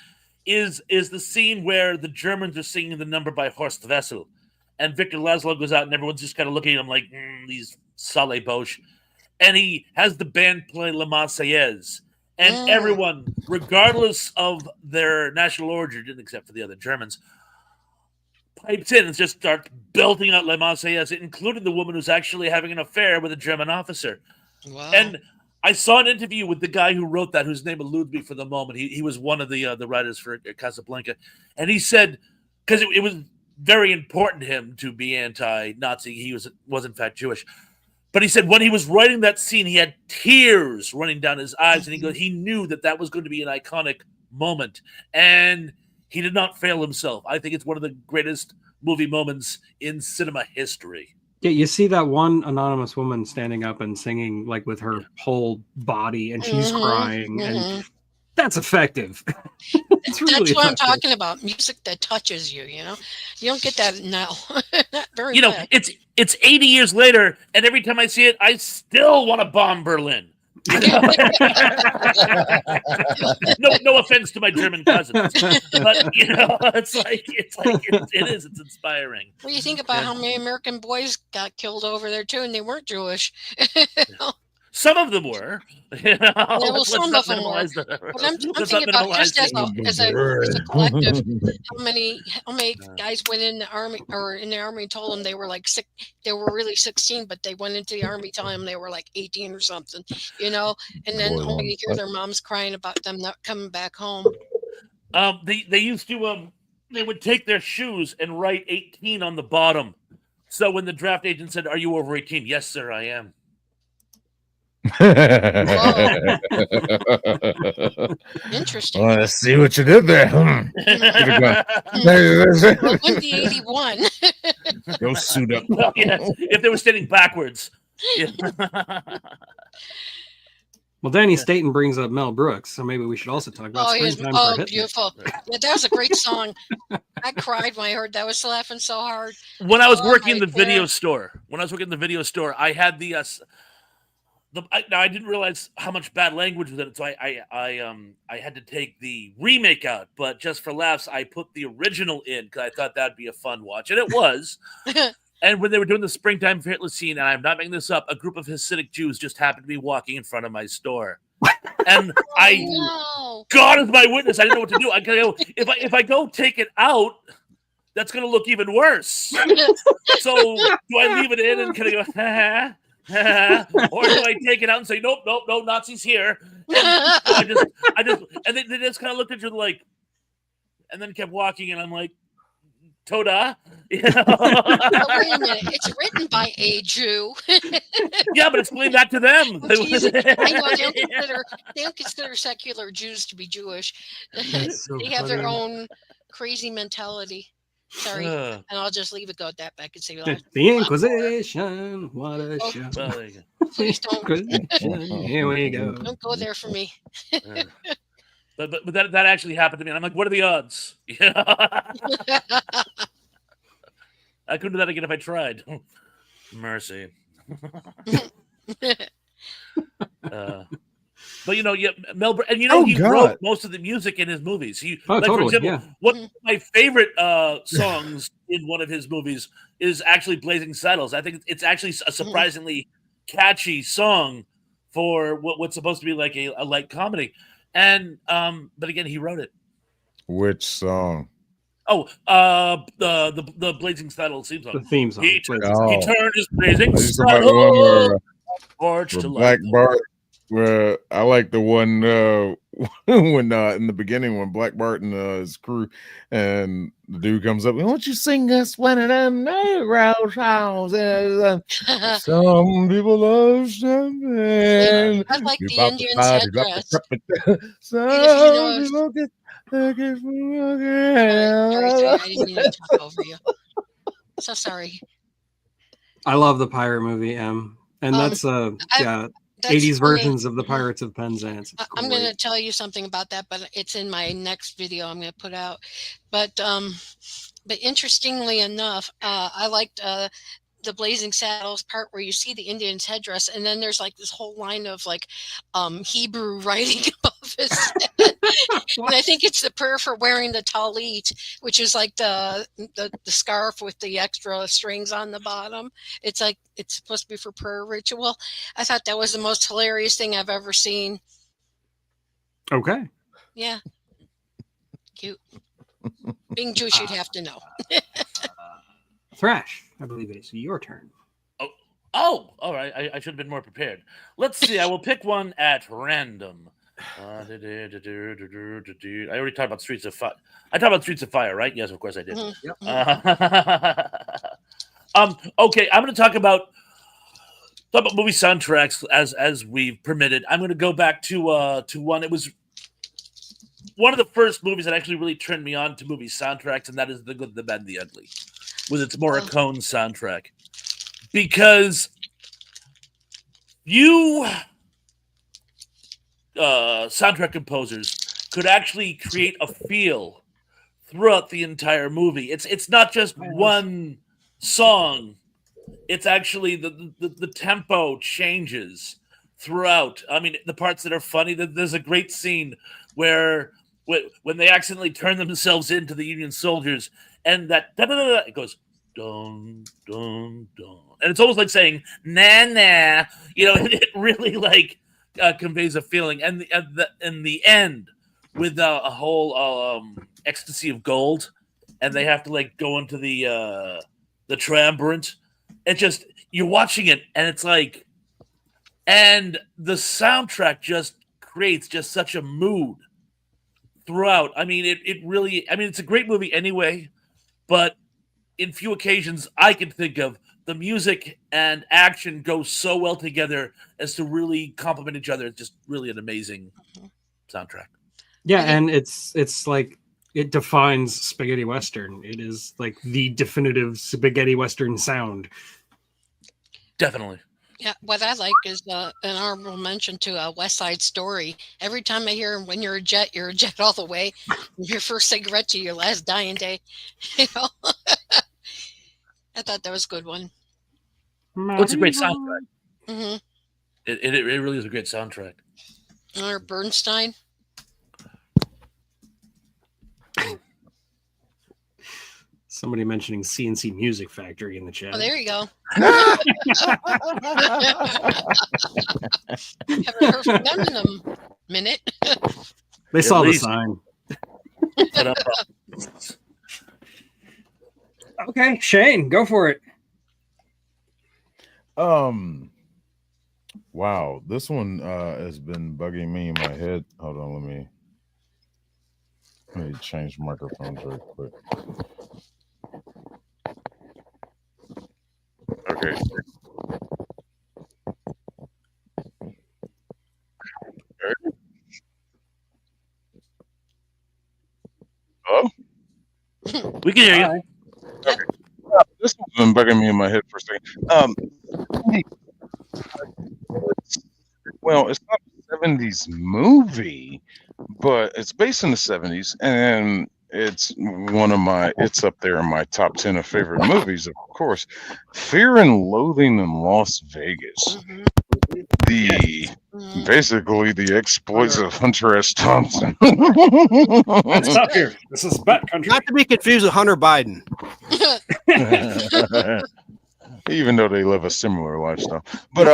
is the scene where the Germans are singing the number by Horst Wessel, and Victor Laszlo goes out and everyone's just kind of looking at him like these sale boche, and he has the band play La Marseillaise, and everyone, regardless of their national origin, except for the other Germans, pipes in and just starts belting out La Marseillaise, including the woman who's actually having an affair with a German officer. Wow. And I saw an interview with the guy who wrote that, whose name eludes me for the moment. He was one of the writers for Casablanca, and he said because it was very important to him to be anti-Nazi. He was in fact Jewish, but he said when he was writing that scene, he had tears running down his eyes, and he knew that was going to be an iconic moment, and he did not fail himself. I think it's one of the greatest movie moments in cinema history. Yeah, you see that one anonymous woman standing up and singing like with her whole body, and she's crying, and that's effective. It's really That's what I'm effective. talking about. Music that touches you. You know, you don't get that now. Not very. You know, much. it's 80 years later, and every time I see it, I still want to bomb Berlin. No offense to my German cousins, but it's inspiring. Well, you think about how many American boys got killed over there too, and they weren't Jewish. Some of them were. Well, some of them were. But I'm thinking about just as a collective, how many guys went in the army or in the army told them they were like sick. They were really 16, but they went into the army telling them they were like 18 or something, you know. And then only to hear their moms crying about them not coming back home. They used to they would take their shoes and write 18 on the bottom. So when the draft agent said, "Are you over 18?" "Yes, sir, I am." Interesting. Well, let's see what you did there. Well, it wouldn't be 81. Go suit up. Well, yes, if they were standing backwards. Yeah. Well, Danny Staten brings up Mel Brooks, so maybe we should also talk about Springtime for Hitler. Beautiful. Yeah, that was a great song. I cried when I heard that. I was laughing so hard. When I was working in the right video there. store, I had I didn't realize how much bad language was in it, so I had to take the remake out. But just for laughs, I put the original in because I thought that'd be a fun watch, and it was. And when they were doing the Springtime for Hitler scene, and I'm not making this up, a group of Hasidic Jews just happened to be walking in front of my store, and God is my witness. I didn't know what to do. I go, if I go take it out, that's going to look even worse. So do I leave it in and kind of go, ha ha? Or do I take it out and say, nope, no, Nazis here? And and they just kind of looked at you like, and then kept walking, and I'm like, Toda. You But know? wait a minute, it's written by a Jew. Yeah, but explain that to them. Jeez, I know they don't consider secular Jews to be Jewish. That's so They have their funny. own crazy mentality. Sorry, Uh, and I'll just leave it go at that. But I could say The Inquisition, what a Oh, show. well, there you go. please don't Inquisition, here we go. don't go there for me. Uh, but that actually happened to me. And I'm like, what are the odds? Yeah. I couldn't do that again if I tried. Mercy. But yeah, Mel, and Oh, he God. wrote most of the music in his movies. Oh, like, totally, for example, yeah. one of my favorite songs in one of his movies is actually "Blazing Saddles." I think it's actually a surprisingly catchy song for what's supposed to be like a light comedy. And but again, he wrote it. Which song? Oh, the Blazing Saddles theme The song. theme song. He, Blazing Oh. he turned his blazing I just about the one saddle torch where to Black light. Bart. Where I like the one when in the beginning when Black Bart and his crew and the dude comes up, won't you sing us one of them railroad songs? Some people love something. I like You the pop Indian's side, you drop the headdress. trumpet. Some know- people get Sorry, I didn't mean to talk over you. So sorry. I love the pirate movie, and that's That's 80s one of- versions of the Pirates of Penzance. It's I'm going to great. tell you something about that, but it's in my next video I'm going to put out. But interestingly enough, I liked the Blazing Saddles part where you see the Indian's headdress, and then there's like this whole line of like Hebrew writing above his head. And I think it's the prayer for wearing the talit, which is like the scarf with the extra strings on the bottom. It's like it's supposed to be for prayer ritual. I thought that was the most hilarious thing I've ever seen. Okay. Yeah. Cute. Being Jewish, you'd have to know. Thrash, I believe it is your turn. Oh, all right. I should have been more prepared. Let's see. I will pick one at random. I already talked about Streets of Fire. I talked about Streets of Fire, right? Yes, of course I did. Okay, I'm going to talk about movie soundtracks as we've permitted. I'm going to go back to one. It was one of the first movies that actually really turned me on to movie soundtracks, and that is The Good, the Bad, and the Ugly, with its Morricone soundtrack. Because you soundtrack composers could actually create a feel throughout the entire movie. It's not just one song. It's actually the tempo changes throughout. I mean, the parts that are funny. There's a great scene where when they accidentally turn themselves into the Union soldiers, and that it goes dun dun dun, and it's almost like saying nah nah. It really like conveys a feeling. And in the end, with a whole ecstasy of gold, and they have to like go into the triumvirate. It just, you're watching it, and it's like, and the soundtrack just creates just such a mood throughout. I mean, it really, I mean, it's a great movie anyway, but in few occasions I can think of, the music and action go so well together as to really complement each other. It's just really an amazing soundtrack. Yeah, and it's like, it defines spaghetti western. It is like the definitive spaghetti western sound. Definitely. Yeah, what I like is an honorable mention to West Side Story. Every time I hear "When you're a jet all the way," your first cigarette to your last dying day. I thought that was a good one. It's a great soundtrack. Mm-hmm. It really is a great soundtrack. Or Bernstein. Somebody mentioning CNC Music Factory in the chat. Oh, there you go. Haven't heard from them in a minute. They saw the least. sign. But, Okay, Shane, go for it. Wow, this one has been bugging me in my head. Hold on, let me change microphones real quick. Okay. Oh, We can hear you. Hi. this one's been bugging me in my head for a second. Well, it's not a 70s movie, but it's based in the 70s, and it's up there in my top 10 of favorite movies, of course. Fear and Loathing in Las Vegas. Basically the exploits of Hunter S. Thompson. Let's stop here. This is Bat Country. Not to be confused with Hunter Biden. Even though they live a similar lifestyle. But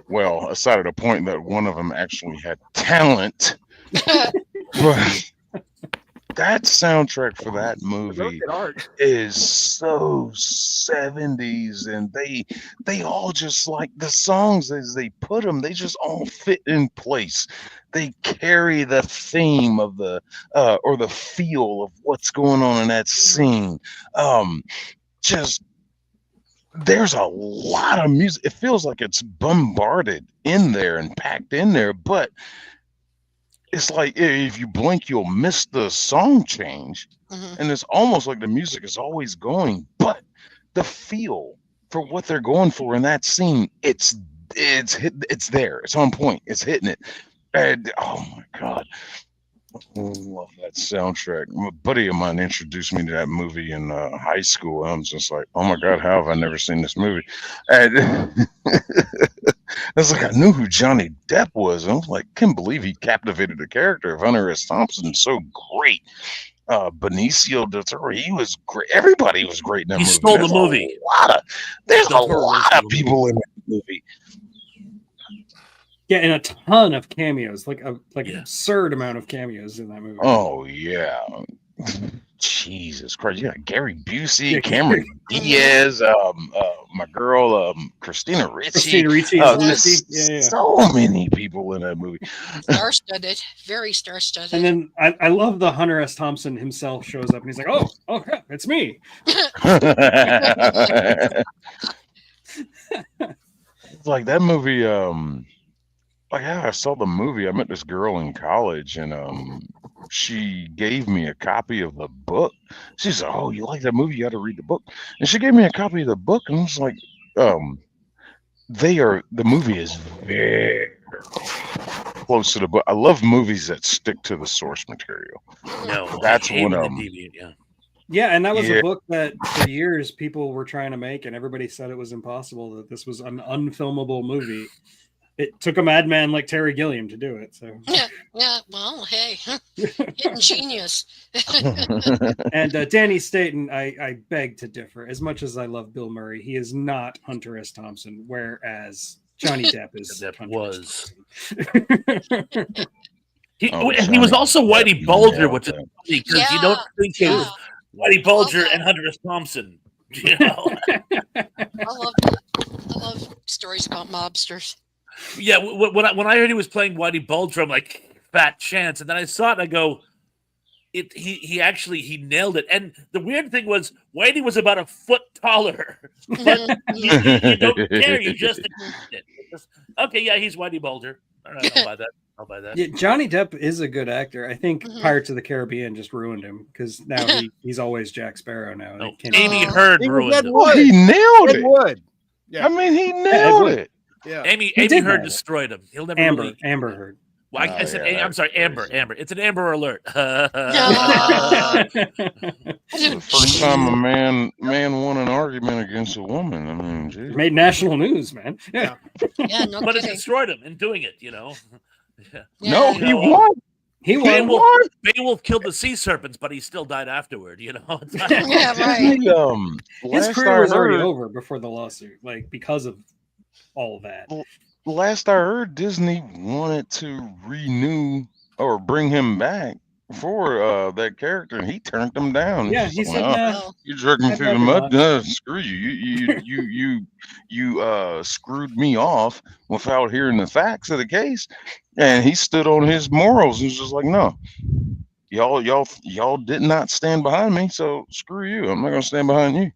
well, aside of the point that one of them actually had talent, but that soundtrack for that movie is so 70s, and they all just like the songs as they put them, they just all fit in place. They carry the theme of the or the feel of what's going on in that scene. Just there's a lot of music. It feels like it's bombarded in there and packed in there, but it's like if you blink, you'll miss the song change. And it's almost like the music is always going, but the feel for what they're going for in that scene, it's there. It's on point. It's hitting it. And oh my God, I love that soundtrack. A buddy of mine introduced me to that movie in high school. And I'm just like, oh my God, how have I never seen this movie? And it's like I knew who Johnny Depp was. And I was like, can't believe he captivated the character of Hunter S. Thompson so great. Benicio del Toro, he was great. Everybody was great in that movie. He stole the movie. There's a lot of people in that movie. Yeah, and a ton of cameos, like an Yeah. absurd amount of cameos in that movie. Oh yeah, Jesus Christ! You got Gary Busey, Yeah. Cameron Diaz, my girl, Christina Ricci. Christina Ricci, There's yeah. so many people in that movie. Star-studded, very star-studded. And then I love the Hunter S. Thompson himself shows up and he's like, oh crap, it's me. It's like that movie. Like yeah, I saw the movie. I met this girl in college, and she gave me a copy of the book. She said, "Oh, you like that movie? You got to read the book." And she gave me a copy of the book, and I was like, the movie is very close to the book. I love movies that stick to the source material. No, That's I hate one when of they them. deviate, yeah. Yeah, and that was Yeah. a book that for years people were trying to make, and everybody said it was impossible, that this was an unfilmable movie. It took a madman like Terry Gilliam to do it. So, Yeah, well, hey, hidden genius. and Danny Staten, I beg to differ. As much as I love Bill Murray, he is not Hunter S. Thompson, whereas Johnny Depp is. That Hunter was. S. Thompson. He Oh, he was Johnny also Depp Whitey Bulger, nailed which is that. funny because you don't think Yeah. of Whitey Bulger Okay. and Hunter S. Thompson. You know? I love stories about mobsters. Yeah, when I heard he was playing Whitey Bulger, I'm like, fat chance. And then I saw it and I go, he actually nailed it. And the weird thing was Whitey was about a foot taller. But you don't care, you just accept it. Okay, yeah, he's Whitey Bulger. All right, I'll buy that. Yeah, Johnny Depp is a good actor. I think Mhm. Pirates of the Caribbean just ruined him because now he's always Jack Sparrow now. No, They can't- Amy Oh. Heard He was ruined Ed him. Oh, he nailed Ed it. Wood. Yeah. I mean, he nailed Wood. it. Yeah. Amy He did Heard that. destroyed him. He'll never Amber really. Heard. Well, I Oh, said, yeah, I'm sorry, that's Amber. crazy. Amber. It's an Amber Alert. It's the first time a man won an argument against a woman. I mean, geez. Made national news, man. Yeah. Yeah, no But it kidding. destroyed him in doing it, you know. Yeah. No, Yeah. he won. He He won. won. Beowulf killed the sea serpents, but he still died afterward, you know. It's like- Yeah, right. His Last career I was already heard- over before the lawsuit, like because of all of that. Last I heard, Disney wanted to renew or bring him back for that character, and he turned them down. Yeah, He's he like, said, "Nah, nah. Oh, you dragged me I'd through the rather mud. not." Screw you. You screwed me off without hearing the facts of the case, and he stood on his morals and was just like, no, y'all did not stand behind me, so screw you. I'm not gonna stand behind you.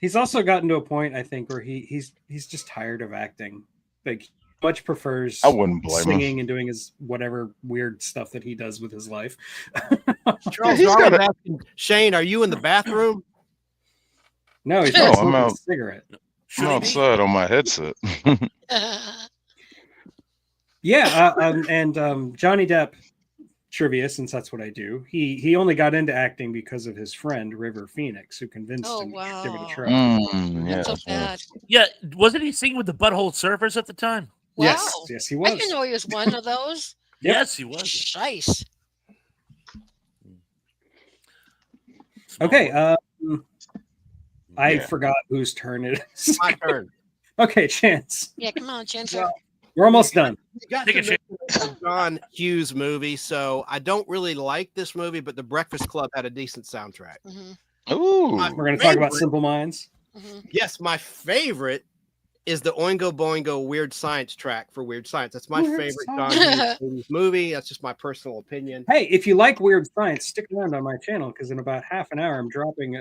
He's also gotten to a point, I think, where he's just tired of acting. Like, he much prefers I wouldn't blame him. singing and doing his whatever weird stuff that he does with his life. Charles he's Darwin got asking, Shane, are you in the bathroom? No, he's No, not I'm smoking a out. cigarette. I'm outside on my headset. Yeah, and Johnny Depp trivia, since that's what I do. He only got into acting because of his friend River Phoenix, who convinced Oh, him to give it a wow. try. Yes, That's so bad. Yeah, wasn't he singing with the Butthole Surfers at the time? Wow. Yes, he I was. didn't know he was one of those. Yep. Yes, he was. Shice. Okay, I Yeah. forgot whose turn it is. My turn. Okay, Chance. Yeah, come on, Chancellor. Well, We're almost done. You got Take to a shit. mention the John Hughes movie, so I don't really like this movie, but The Breakfast Club had a decent soundtrack. Mhm, Ooh. We're going to talk about Favorite. Simple Minds. mhm. Yes, my favorite is the Oingo Boingo Weird Science track for Weird Science. That's my Weird favorite John Science. Hughes movie. That's just my personal opinion. Hey, if you like Weird Science, stick around on my channel because in about half an hour, I'm dropping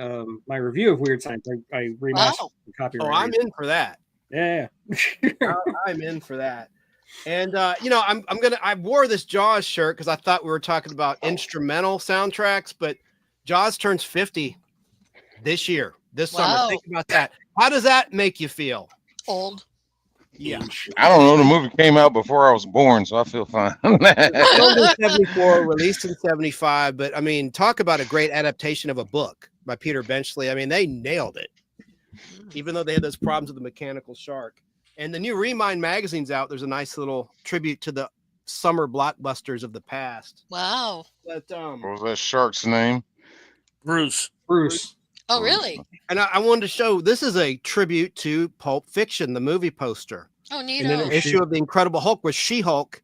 my review of Weird Science. I remastered Wow. the copyright. Oh, I'm in for that. Yeah. I'm in for that. And I wore this Jaws shirt because I thought we were talking about instrumental soundtracks, but Jaws turns 50 this year, this Wow. summer. Think about that. How does that make you feel? Old. Yeah. I don't know. The movie came out before I was born, so I feel fine. Filmed in 74, released in 75, but I mean, talk about a great adaptation of a book by Peter Benchley. I mean, they nailed it, even though they had those problems with the mechanical shark. And the new Remind magazine's out. There's a nice little tribute to the summer blockbusters of the past. Wow. But What was that shark's name? Bruce. Bruce. Oh, really? and I wanted to show this is a tribute to Pulp Fiction, the movie poster. Oh, neat. And then an Oh, issue shoot. of the Incredible Hulk where She-Hulk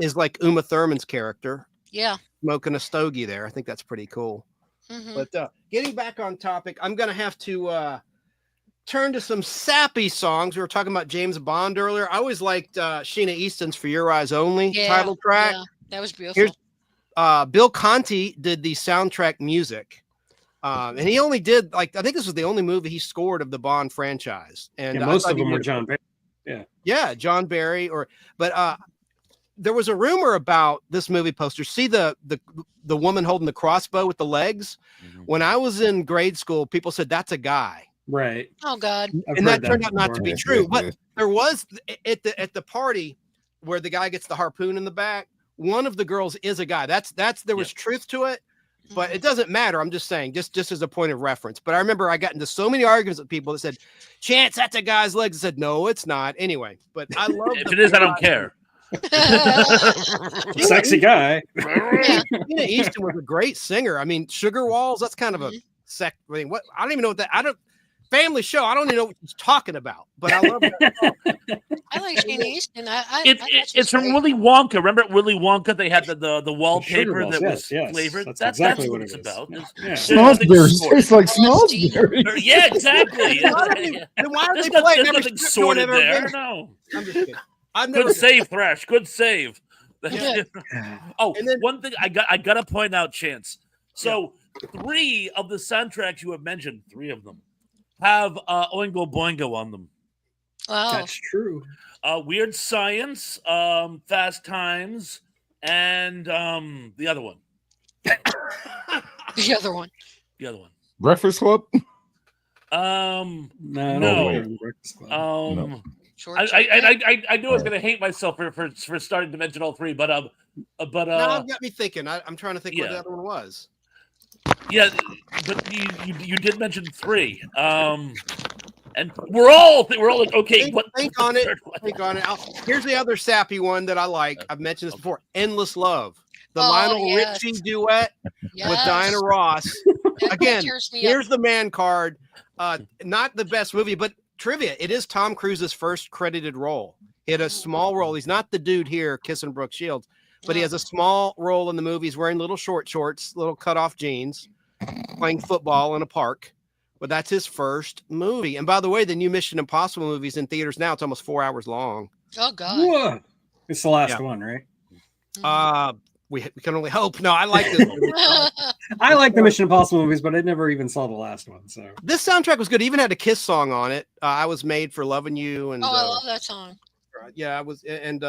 is like Uma Thurman's character, Yeah. smoking a stogie there. I think that's pretty cool. Mhm. But getting back on topic, I'm going to have to turn to some sappy songs. We were talking about James Bond earlier. I always liked Sheena Easton's For Your Eyes Only Yeah, title track. yeah, that was beautiful. Here's Bill Conti did the soundtrack music. And he only did I think this was the only movie he scored of the Bond franchise. And Yeah, I most thought of he them were did- John Barry. Yeah, John Barry but there was a rumor about this movie poster. See the woman holding the crossbow with the legs? When I was in grade school, people said that's a guy. Right. Oh, God. I've And heard that turned out not to before. be true. But there was at the party where the guy gets the harpoon in the back, one of the girls is a guy. There was truth to it, but it doesn't matter. I'm just saying, just as a point of reference. But I remember I got into so many arguments with people that said, Chance, that's a guy's legs. I said, no, it's not. Anyway, but I love If it is, I don't care. Sexy guy. Yeah. Tina Easton was a great singer. I mean, Sugar Walls, that's kind of a I mean, what I don't even know what that family show. I don't even know what he's talking about, but I love that song. I like Sheena Easton. I It's from Willy Wonka. Remember at Willy Wonka? They had the wallpaper Balls, that was yes, flavored. that's That's exactly what what it's it is. about. Yeah. There's Snozzberries. nothing Tastes like Honesty. Snozzberries. Yeah, exactly. Then why are There's they playing? there's Every nothing script no one sorted ever there. been- No. I'm just kidding. I've never Good save, Thrash. Good save. Yeah. Oh, And then- one thing I gotta point out, Chance. So 3 of the soundtracks you have mentioned, 3 of them, have Oingo Boingo on them. Wow. That's true. Weird Science, Fast Times, and the other one. The other one. The other one. Breakfast Club. Um, No, No. wait. Breakfast Club. um, Short I knew I was gonna hate myself for starting to mention all 3, but now it got me thinking. I'm trying to think what yeah. the other one was. yeah, but you did mention 3. And we're all like, okay, Think what's on the it. third one? Think on it. Here's the other sappy one that I like. I've mentioned this before. Endless Love. The Oh, Lionel yes. Richie duet Yes. with Diana Ross. That Again, tears me up. Here's the man card. Not the best movie, but trivia. It is Tom Cruise's first credited role. He had a small role. He's not the dude here kissing Brooke Shields, but he has a small role in the movie. He's wearing little short shorts, little cutoff jeans, playing football in a park. But that's his first movie. And by the way, the new Mission Impossible movie's in theaters now. It's almost 4 hours long. Oh, God. What? It's the last Yeah. one, right? We can only hope. No, I like this movie. I like the Mission Impossible movies, but I never even saw the last one. So This soundtrack was good. It even had a Kiss song on it. I was made for loving you, and Oh, I love that song. yeah, I was, and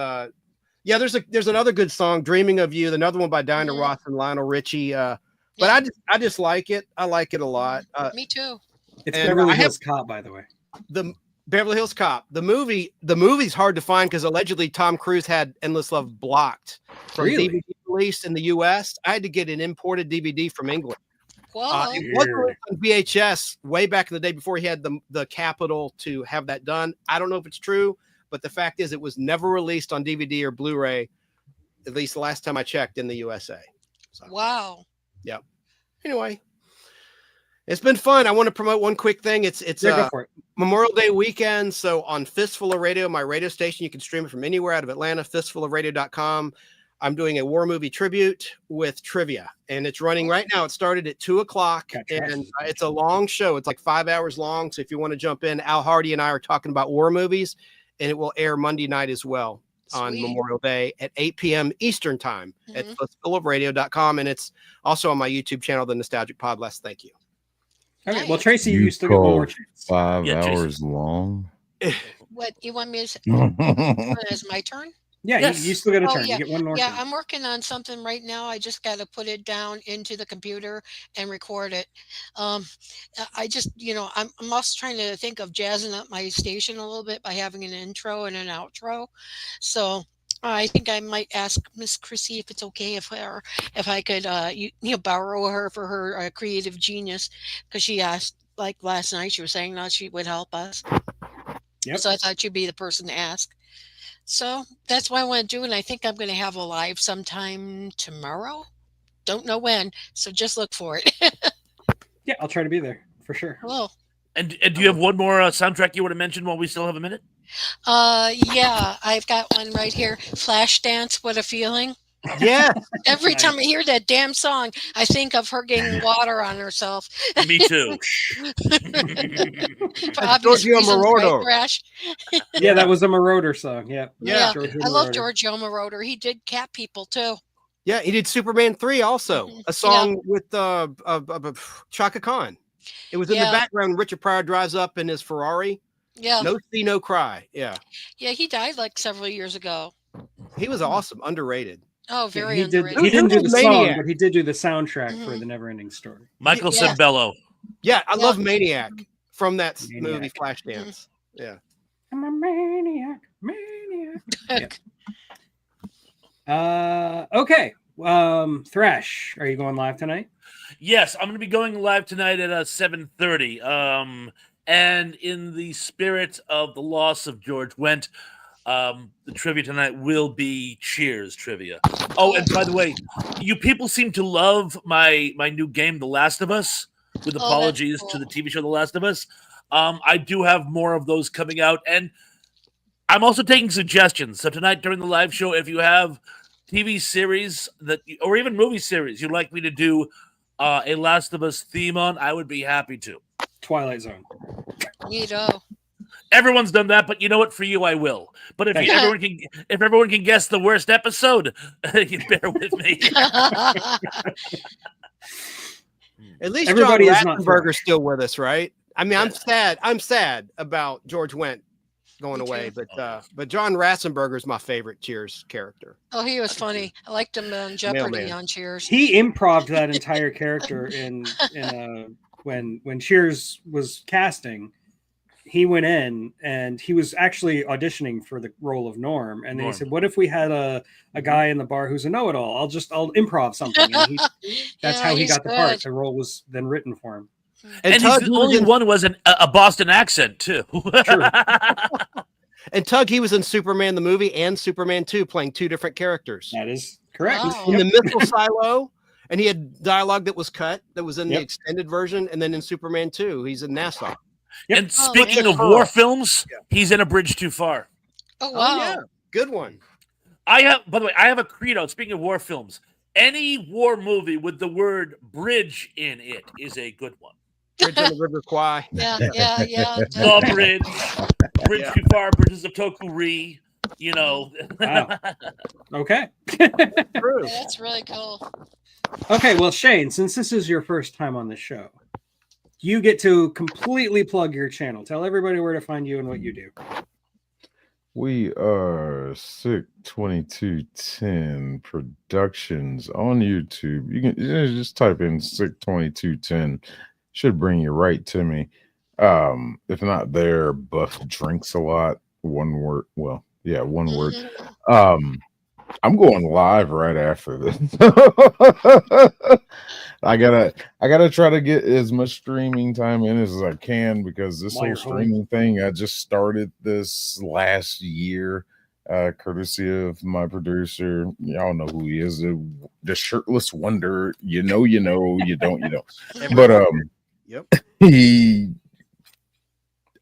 yeah, there's another good song, "Dreaming of You," another one by Diana Mhm. Ross and Lionel Richie. But Yeah. I just like it. I like it a lot. Me too. it's And Beverly I have- Hills Cop, by the way. The Beverly Hills Cop, the movie's hard to find because allegedly Tom Cruise had Endless Love blocked from Really? DVD release in the U.S. I had to get an imported DVD from England. Whoa. It was Weird. released on VHS way back in the day before he had the capital to have that done. I don't know if it's true, but the fact is it was never released on DVD or Blu-ray, at least the last time I checked in the USA. So Wow. anyway, it's been fun. I want to promote one quick thing. It's Yeah, go for it. Memorial Day weekend. So on Fistful of Radio, my radio station, you can stream it from anywhere out of Atlanta, fistfulofradio.com. I'm doing a war movie tribute with trivia, and it's running right now. It started at 2:00, Gotcha. and it's a long show. It's like 5 hours long. So if you want to jump in, Al Hardy and I are talking about war movies, and it will air Monday night as well on Sweet. Memorial Day at 8 p.m. Eastern time at Mhm. fistfulofradio.com. And it's also on my YouTube channel, The Nostalgic Podless. Thank you. Okay. Well, Nice. Tracy, You you still get one more called chance. 5 Yeah, Jason. hours long. What you want me to say? That's It's my turn? Yeah, Yes. you still get a Oh, turn. yeah. You get one more. Yeah, chance. I'm working on something right now. I just got to put it down into the computer and record it. I just, I'm also trying to think of jazzing up my station a little bit by having an intro and an outro. So I think I might ask Miss Chrissy if it's okay if I could, borrow her for her creative genius, because she asked, like last night, she was saying that she would help us. Yep. So I thought you'd be the person to ask. So that's what I want to do. And I think I'm going to have a live sometime tomorrow. Don't know when. So just look for it. Yeah, I'll try to be there for sure. Hello. And do you have one more soundtrack you want to mention while we still have a minute? Yeah, I've got one right here. Flashdance, What a Feeling. Yeah. Every Nice. time I hear that damn song, I think of her getting water on herself. Me too. For obvious Giorgio reasons, right, Moroder. Crash? Yeah, that was a Marauder song. Yeah. Yeah. Giorgio I love Moroder. Giorgio Moroder. He did Cat People too. Yeah, he did Superman 3 also, Mhm. a song with Chaka Khan. It was in the Yeah. background. Richard Pryor drives up in his Ferrari. Yeah. No see, no cry. Yeah, Yeah, he died like several years ago. he was awesome, underrated. Oh, Yeah, very he did. underrated. He didn't do Who the did song, Maniac? but he did do the soundtrack for Mhm. the Neverending Story. Michael Yeah. Sembello. Yeah, I Yeah. love Maniac from that Maniac. movie Flashdance. Yeah. I'm a maniac, maniac. Okay. Thrash, are you going live tonight? Yes, I'm going to be going live tonight at 7:30. And in the spirit of the loss of George Wendt, the trivia tonight will be Cheers trivia. Oh, and by the way, you people seem to love my new game, The Last of Us. With that's apologies to cool. the TV show The Last of Us, I do have more of those coming out, and I'm also taking suggestions. So tonight during the live show, if you have TV series or even movie series you'd like me to do a Last of Us theme on, I would be happy to. Twilight Zone. Neato. Everyone's done that, but you know what? For you, I will. But if Thanks. everyone can guess the worst episode, you bear with me. At least Everybody John is not Ratzenberger's Thrash. still with us, right? I mean, I'm Yes. sad. I'm sad about George Wendt going Me away, too. but John Ratzenberger's my favorite Cheers character. Oh, he was funny. I liked him on Jeopardy Mailman. on Cheers. He improved that entire character in when Cheers was casting. He went in and he was actually auditioning for the role of Norm, and then Norm. he said, "What if we had a guy in the bar who's a know-it-all? I'll improv something." And that's Yeah, how he he's got the part. good. The role was then written for him. And he's Tug, the he was only in- one who has a Boston accent, too. And Tug, he was in Superman the movie and Superman 2, playing two different characters. That is correct. Wow. In the missile silo, and he had dialogue that was cut, that was in the Yep. extended version, and then in Superman 2, he's in Nassau. And Oh, speaking yeah. of war films, he's in A Bridge Too Far. Oh, wow. yeah, good one. By the way, I have a credo. Speaking of war films, any war movie with the word bridge in it is a good one. Bridge on the River Kwai. Yeah. The Bridge, Bridge Yeah. Too Far, Bridges of Tokuri, you know. Wow. Okay. True. That's really cool. Okay, well, Shane, since this is your first time on the show, you get to completely plug your channel. Tell everybody where to find you and what you do. We are Sick 2210 Productions on YouTube. You can just type in Sick 2210. Should bring you right to me. If not there, Buff drinks a lot. One word. Well, yeah, one word. I'm going live right after this. I gotta try to get as much streaming time in as I can because this While whole you're home. streaming thing, I just started this last year, courtesy of my producer. Y'all know who he is, the shirtless wonder. You know, you don't, you know. But Yep.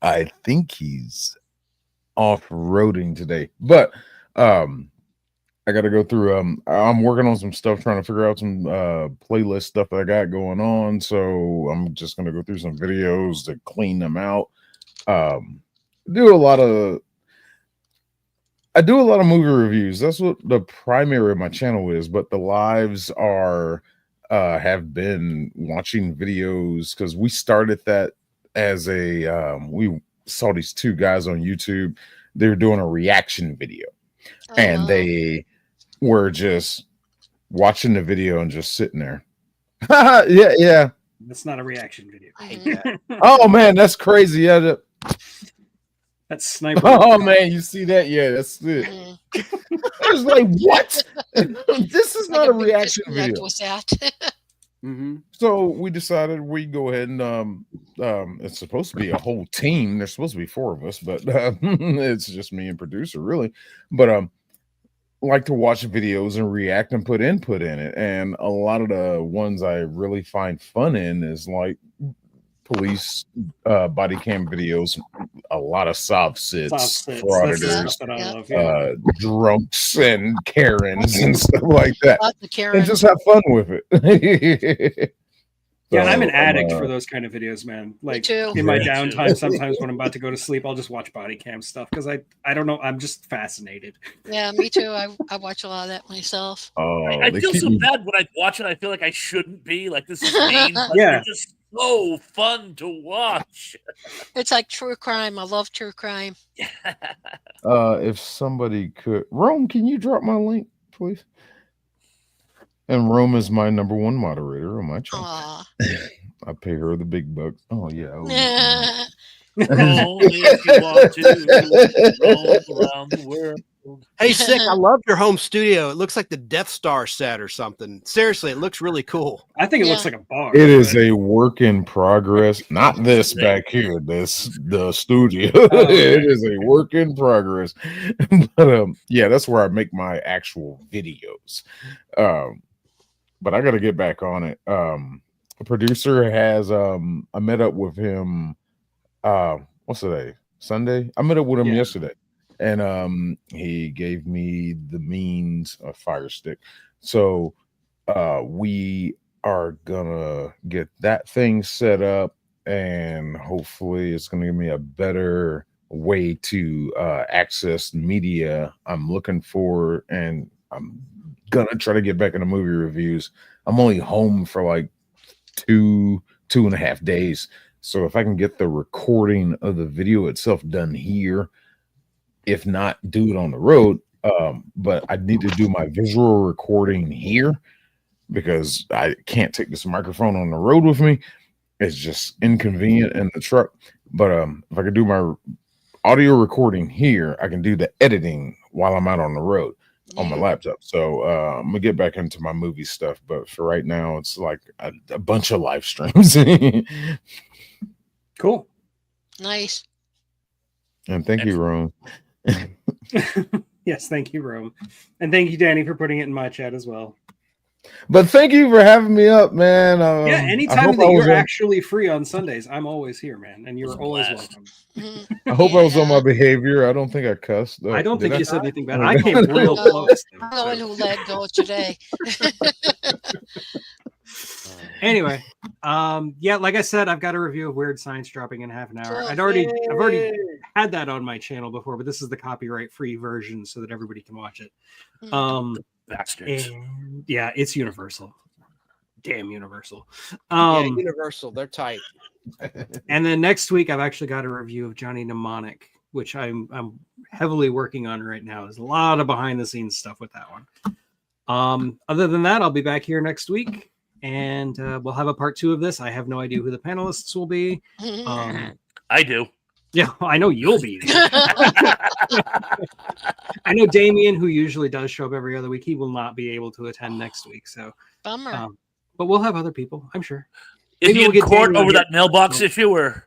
I think he's off-roading today, but I got to go through. I'm working on some stuff, trying to figure out some playlist stuff that I got going on. So I'm just gonna go through some videos to clean them out. I do a lot of movie reviews. That's what the primary of my channel is. But the lives are have been watching videos because we started that as a we saw these two guys on YouTube. They were doing a reaction video, and they were just watching the video and just sitting there. yeah. That's not a reaction video. I hate that. Oh man, that's crazy. Yeah. That's sniper. Oh man, you see that? Yeah, that's it. I was like, what? This is not a big reaction disconnect video. with that. Mm-hmm. So we decided we go ahead and it's supposed to be a whole team. There's supposed to be 4 of us, but it's just me and producer really. But like to watch videos and react and put input in it. And a lot of the ones I really find fun in is like police body cam videos, a lot of soft sits, That's the frauditors, stuff that I love. Yeah. drunks and Karens and stuff like that. Lots of And Karen. just have fun with it. Yeah, and I'm an So, addict for those kind of videos, man. Like too. in my Me too. downtime, sometimes when I'm about to go to sleep, I'll just watch body cam stuff because I don't know, I'm just fascinated. Yeah, me too. I watch a lot of that myself. I they feel keep so me- bad when I watch it. I feel like I shouldn't be. Like, this is mean. But Yeah. they're just so fun to watch. It's like true crime. I love true crime. if somebody could, Rome, can you drop my link, please? And Rome is my #1 moderator on my channel. Aw. I pay her the big bucks. Oh yeah. Roll if you want to roll around the world. Hey, Sick, I love your home studio. It looks like the Death Star set or something. Seriously, it looks really cool. I think it Yeah. looks like a bar. It is a work in progress. Not this back here. The studio. okay. It is a work in progress. But yeah, that's where I make my actual videos. But I got to get back on it. A producer has I met up with him. What's today? Sunday. I met up with him Yeah. yesterday, and he gave me the means of Fire Stick. So we are gonna get that thing set up, and hopefully it's gonna give me a better way to access media I'm looking for, and I'm gonna try to get back into movie reviews. I'm only home for like 2.5 days, so if I can get the recording of the video itself done here, if not do it on the road, but I need to do my visual recording here because I can't take this microphone on the road with me. It's just inconvenient in the truck. But if I could do my audio recording here, I can do the editing while I'm out on the road on my laptop. So I'm gonna get back into my movie stuff, but for right now it's like a bunch of live streams. Cool. Nice. And thank you, Ron. Yes, thank you, Rome. And thank you, Danny, for putting it in my chat as well. But thank you for having me up, man. Yeah, I anytime hope that I was you're on- actually free on Sundays, I'm always here, man. And you're It's a always blast. welcome. Mhm. I hope I was on my Yeah. behavior. I don't think I cussed. I don't Did think you said anything bad. Oh, I no. came real No. close. though, I'm the one so. who led go today. Anyway, yeah, like I said, I've got a review of Weird Science dropping in half an hour. Cool. I've already had that on my channel before, but this is the copyright free version so that everybody can watch it. Mhm. And Bastards. yeah, it's universal. Damn Universal. Yeah, Universal, they're tight. And then next week, I've actually got a review of Johnny Mnemonic, which I'm heavily working on right now. There's a lot of behind the scenes stuff with that one. Other than that, I'll be back here next week, and we'll have a part 2 of this. I have no idea who the panelists will be. I do. Yeah, I know you'll be. I know Damien, who usually does show up every other week, he will not be able to attend next week. So, Bummer. but we'll have other people, I'm sure. Is Maybe he we'll in get court Daniel over here. that mailbox issue, or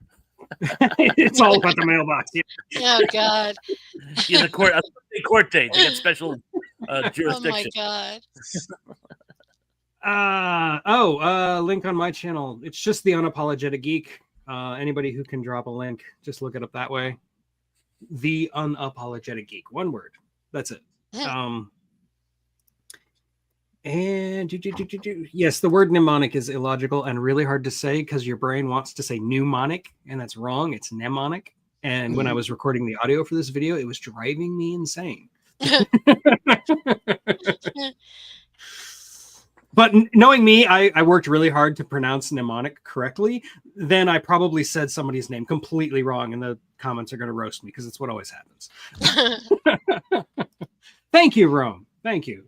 It's all about the mailbox. Yeah. Oh God. in the court? A court date. They got special Oh my jurisdiction. God. Link on my channel. It's just the Unapologetic Geek. Anybody who can drop a link, just look it up that way. The Unapologetic Geek. One word. That's it. And yes, the word mnemonic is illogical and really hard to say because your brain wants to say mnemonic, and that's wrong. It's mnemonic. And when I was recording the audio for this video, it was driving me insane. But knowing me, I worked really hard to pronounce mnemonic correctly. Then I probably said somebody's name completely wrong, and the comments are going to roast me because it's what always happens. Thank you, Rome. Thank you.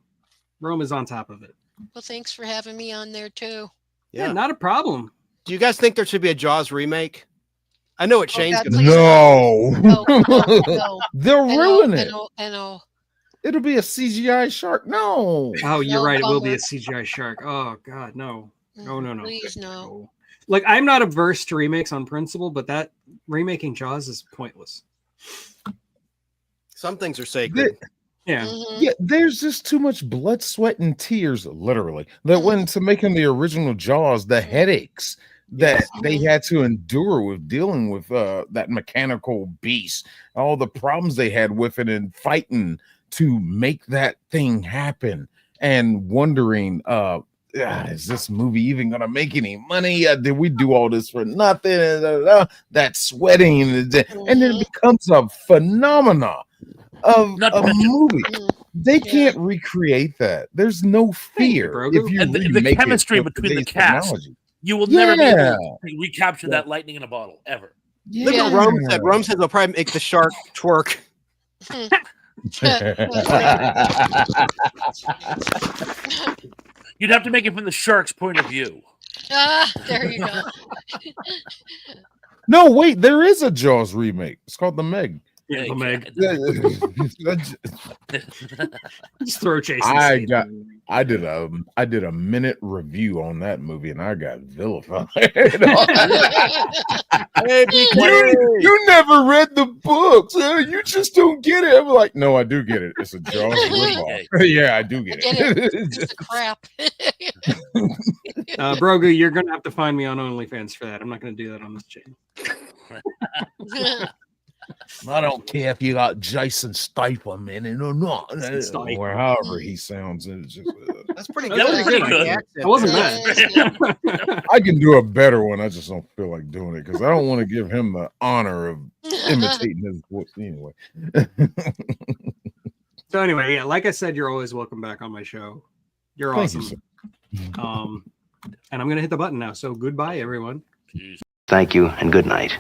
Rome is on top of it. Well, thanks for having me on there too. Yeah, not a problem. Do you guys think there should be a Jaws remake? I know what Shane's God, gonna please say. No. No. They'll ruin it. I know. It'll be a CGI shark. No. Oh, you're No, right. It will be bummer. a CGI shark. Oh, God, no. No. Please no. Like, I'm not averse to remakes on principle, but that remaking Jaws is pointless. Some things are sacred. Yeah. Yeah, there's just too much blood, sweat, and tears, literally, that went into making the original Jaws, the headaches that they had to endure with dealing with that mechanical beast, all the problems they had with it and fighting to make that thing happen, and wondering, is this movie even gonna make any money? Did we do all this for nothing? That sweating, and then it becomes a phenomenon of Not to a mention- movie. They can't recreate that. There's no fear Grogu. if you And the remake it chemistry with between the today's cast. technology. You will never be able Yeah. to recapture that lightning in a bottle ever. Look at what Rome said. Rome said they'll probably make the shark twerk. You'd have to make it from the shark's point of view. There you go. No, wait, there is a Jaws remake. It's called The Meg. Yeah, the Meg. I Just throw Jason Statham. did a minute review on that movie and I got vilified. You never read the books. You just don't get it. I'm like, no, I do get it. It's a Jaws ripoff. Yeah, I do get it. It's a crap. Brogu, you're gonna have to find me on OnlyFans for that. I'm not gonna do that on this channel. I don't care if you got Jason Statham in it or not, Statham. or however he sounds. It's just, That's pretty That good. was pretty good. Accent I wasn't there. mad. I can do a better one. I just don't feel like doing it because I don't want to give him the honor of imitating his voice anyway. So anyway, yeah, like I said, you're always welcome back on my show. You're Thank you, awesome. And I'm gonna hit the button now. So goodbye, everyone. Jeez. Thank you and good night.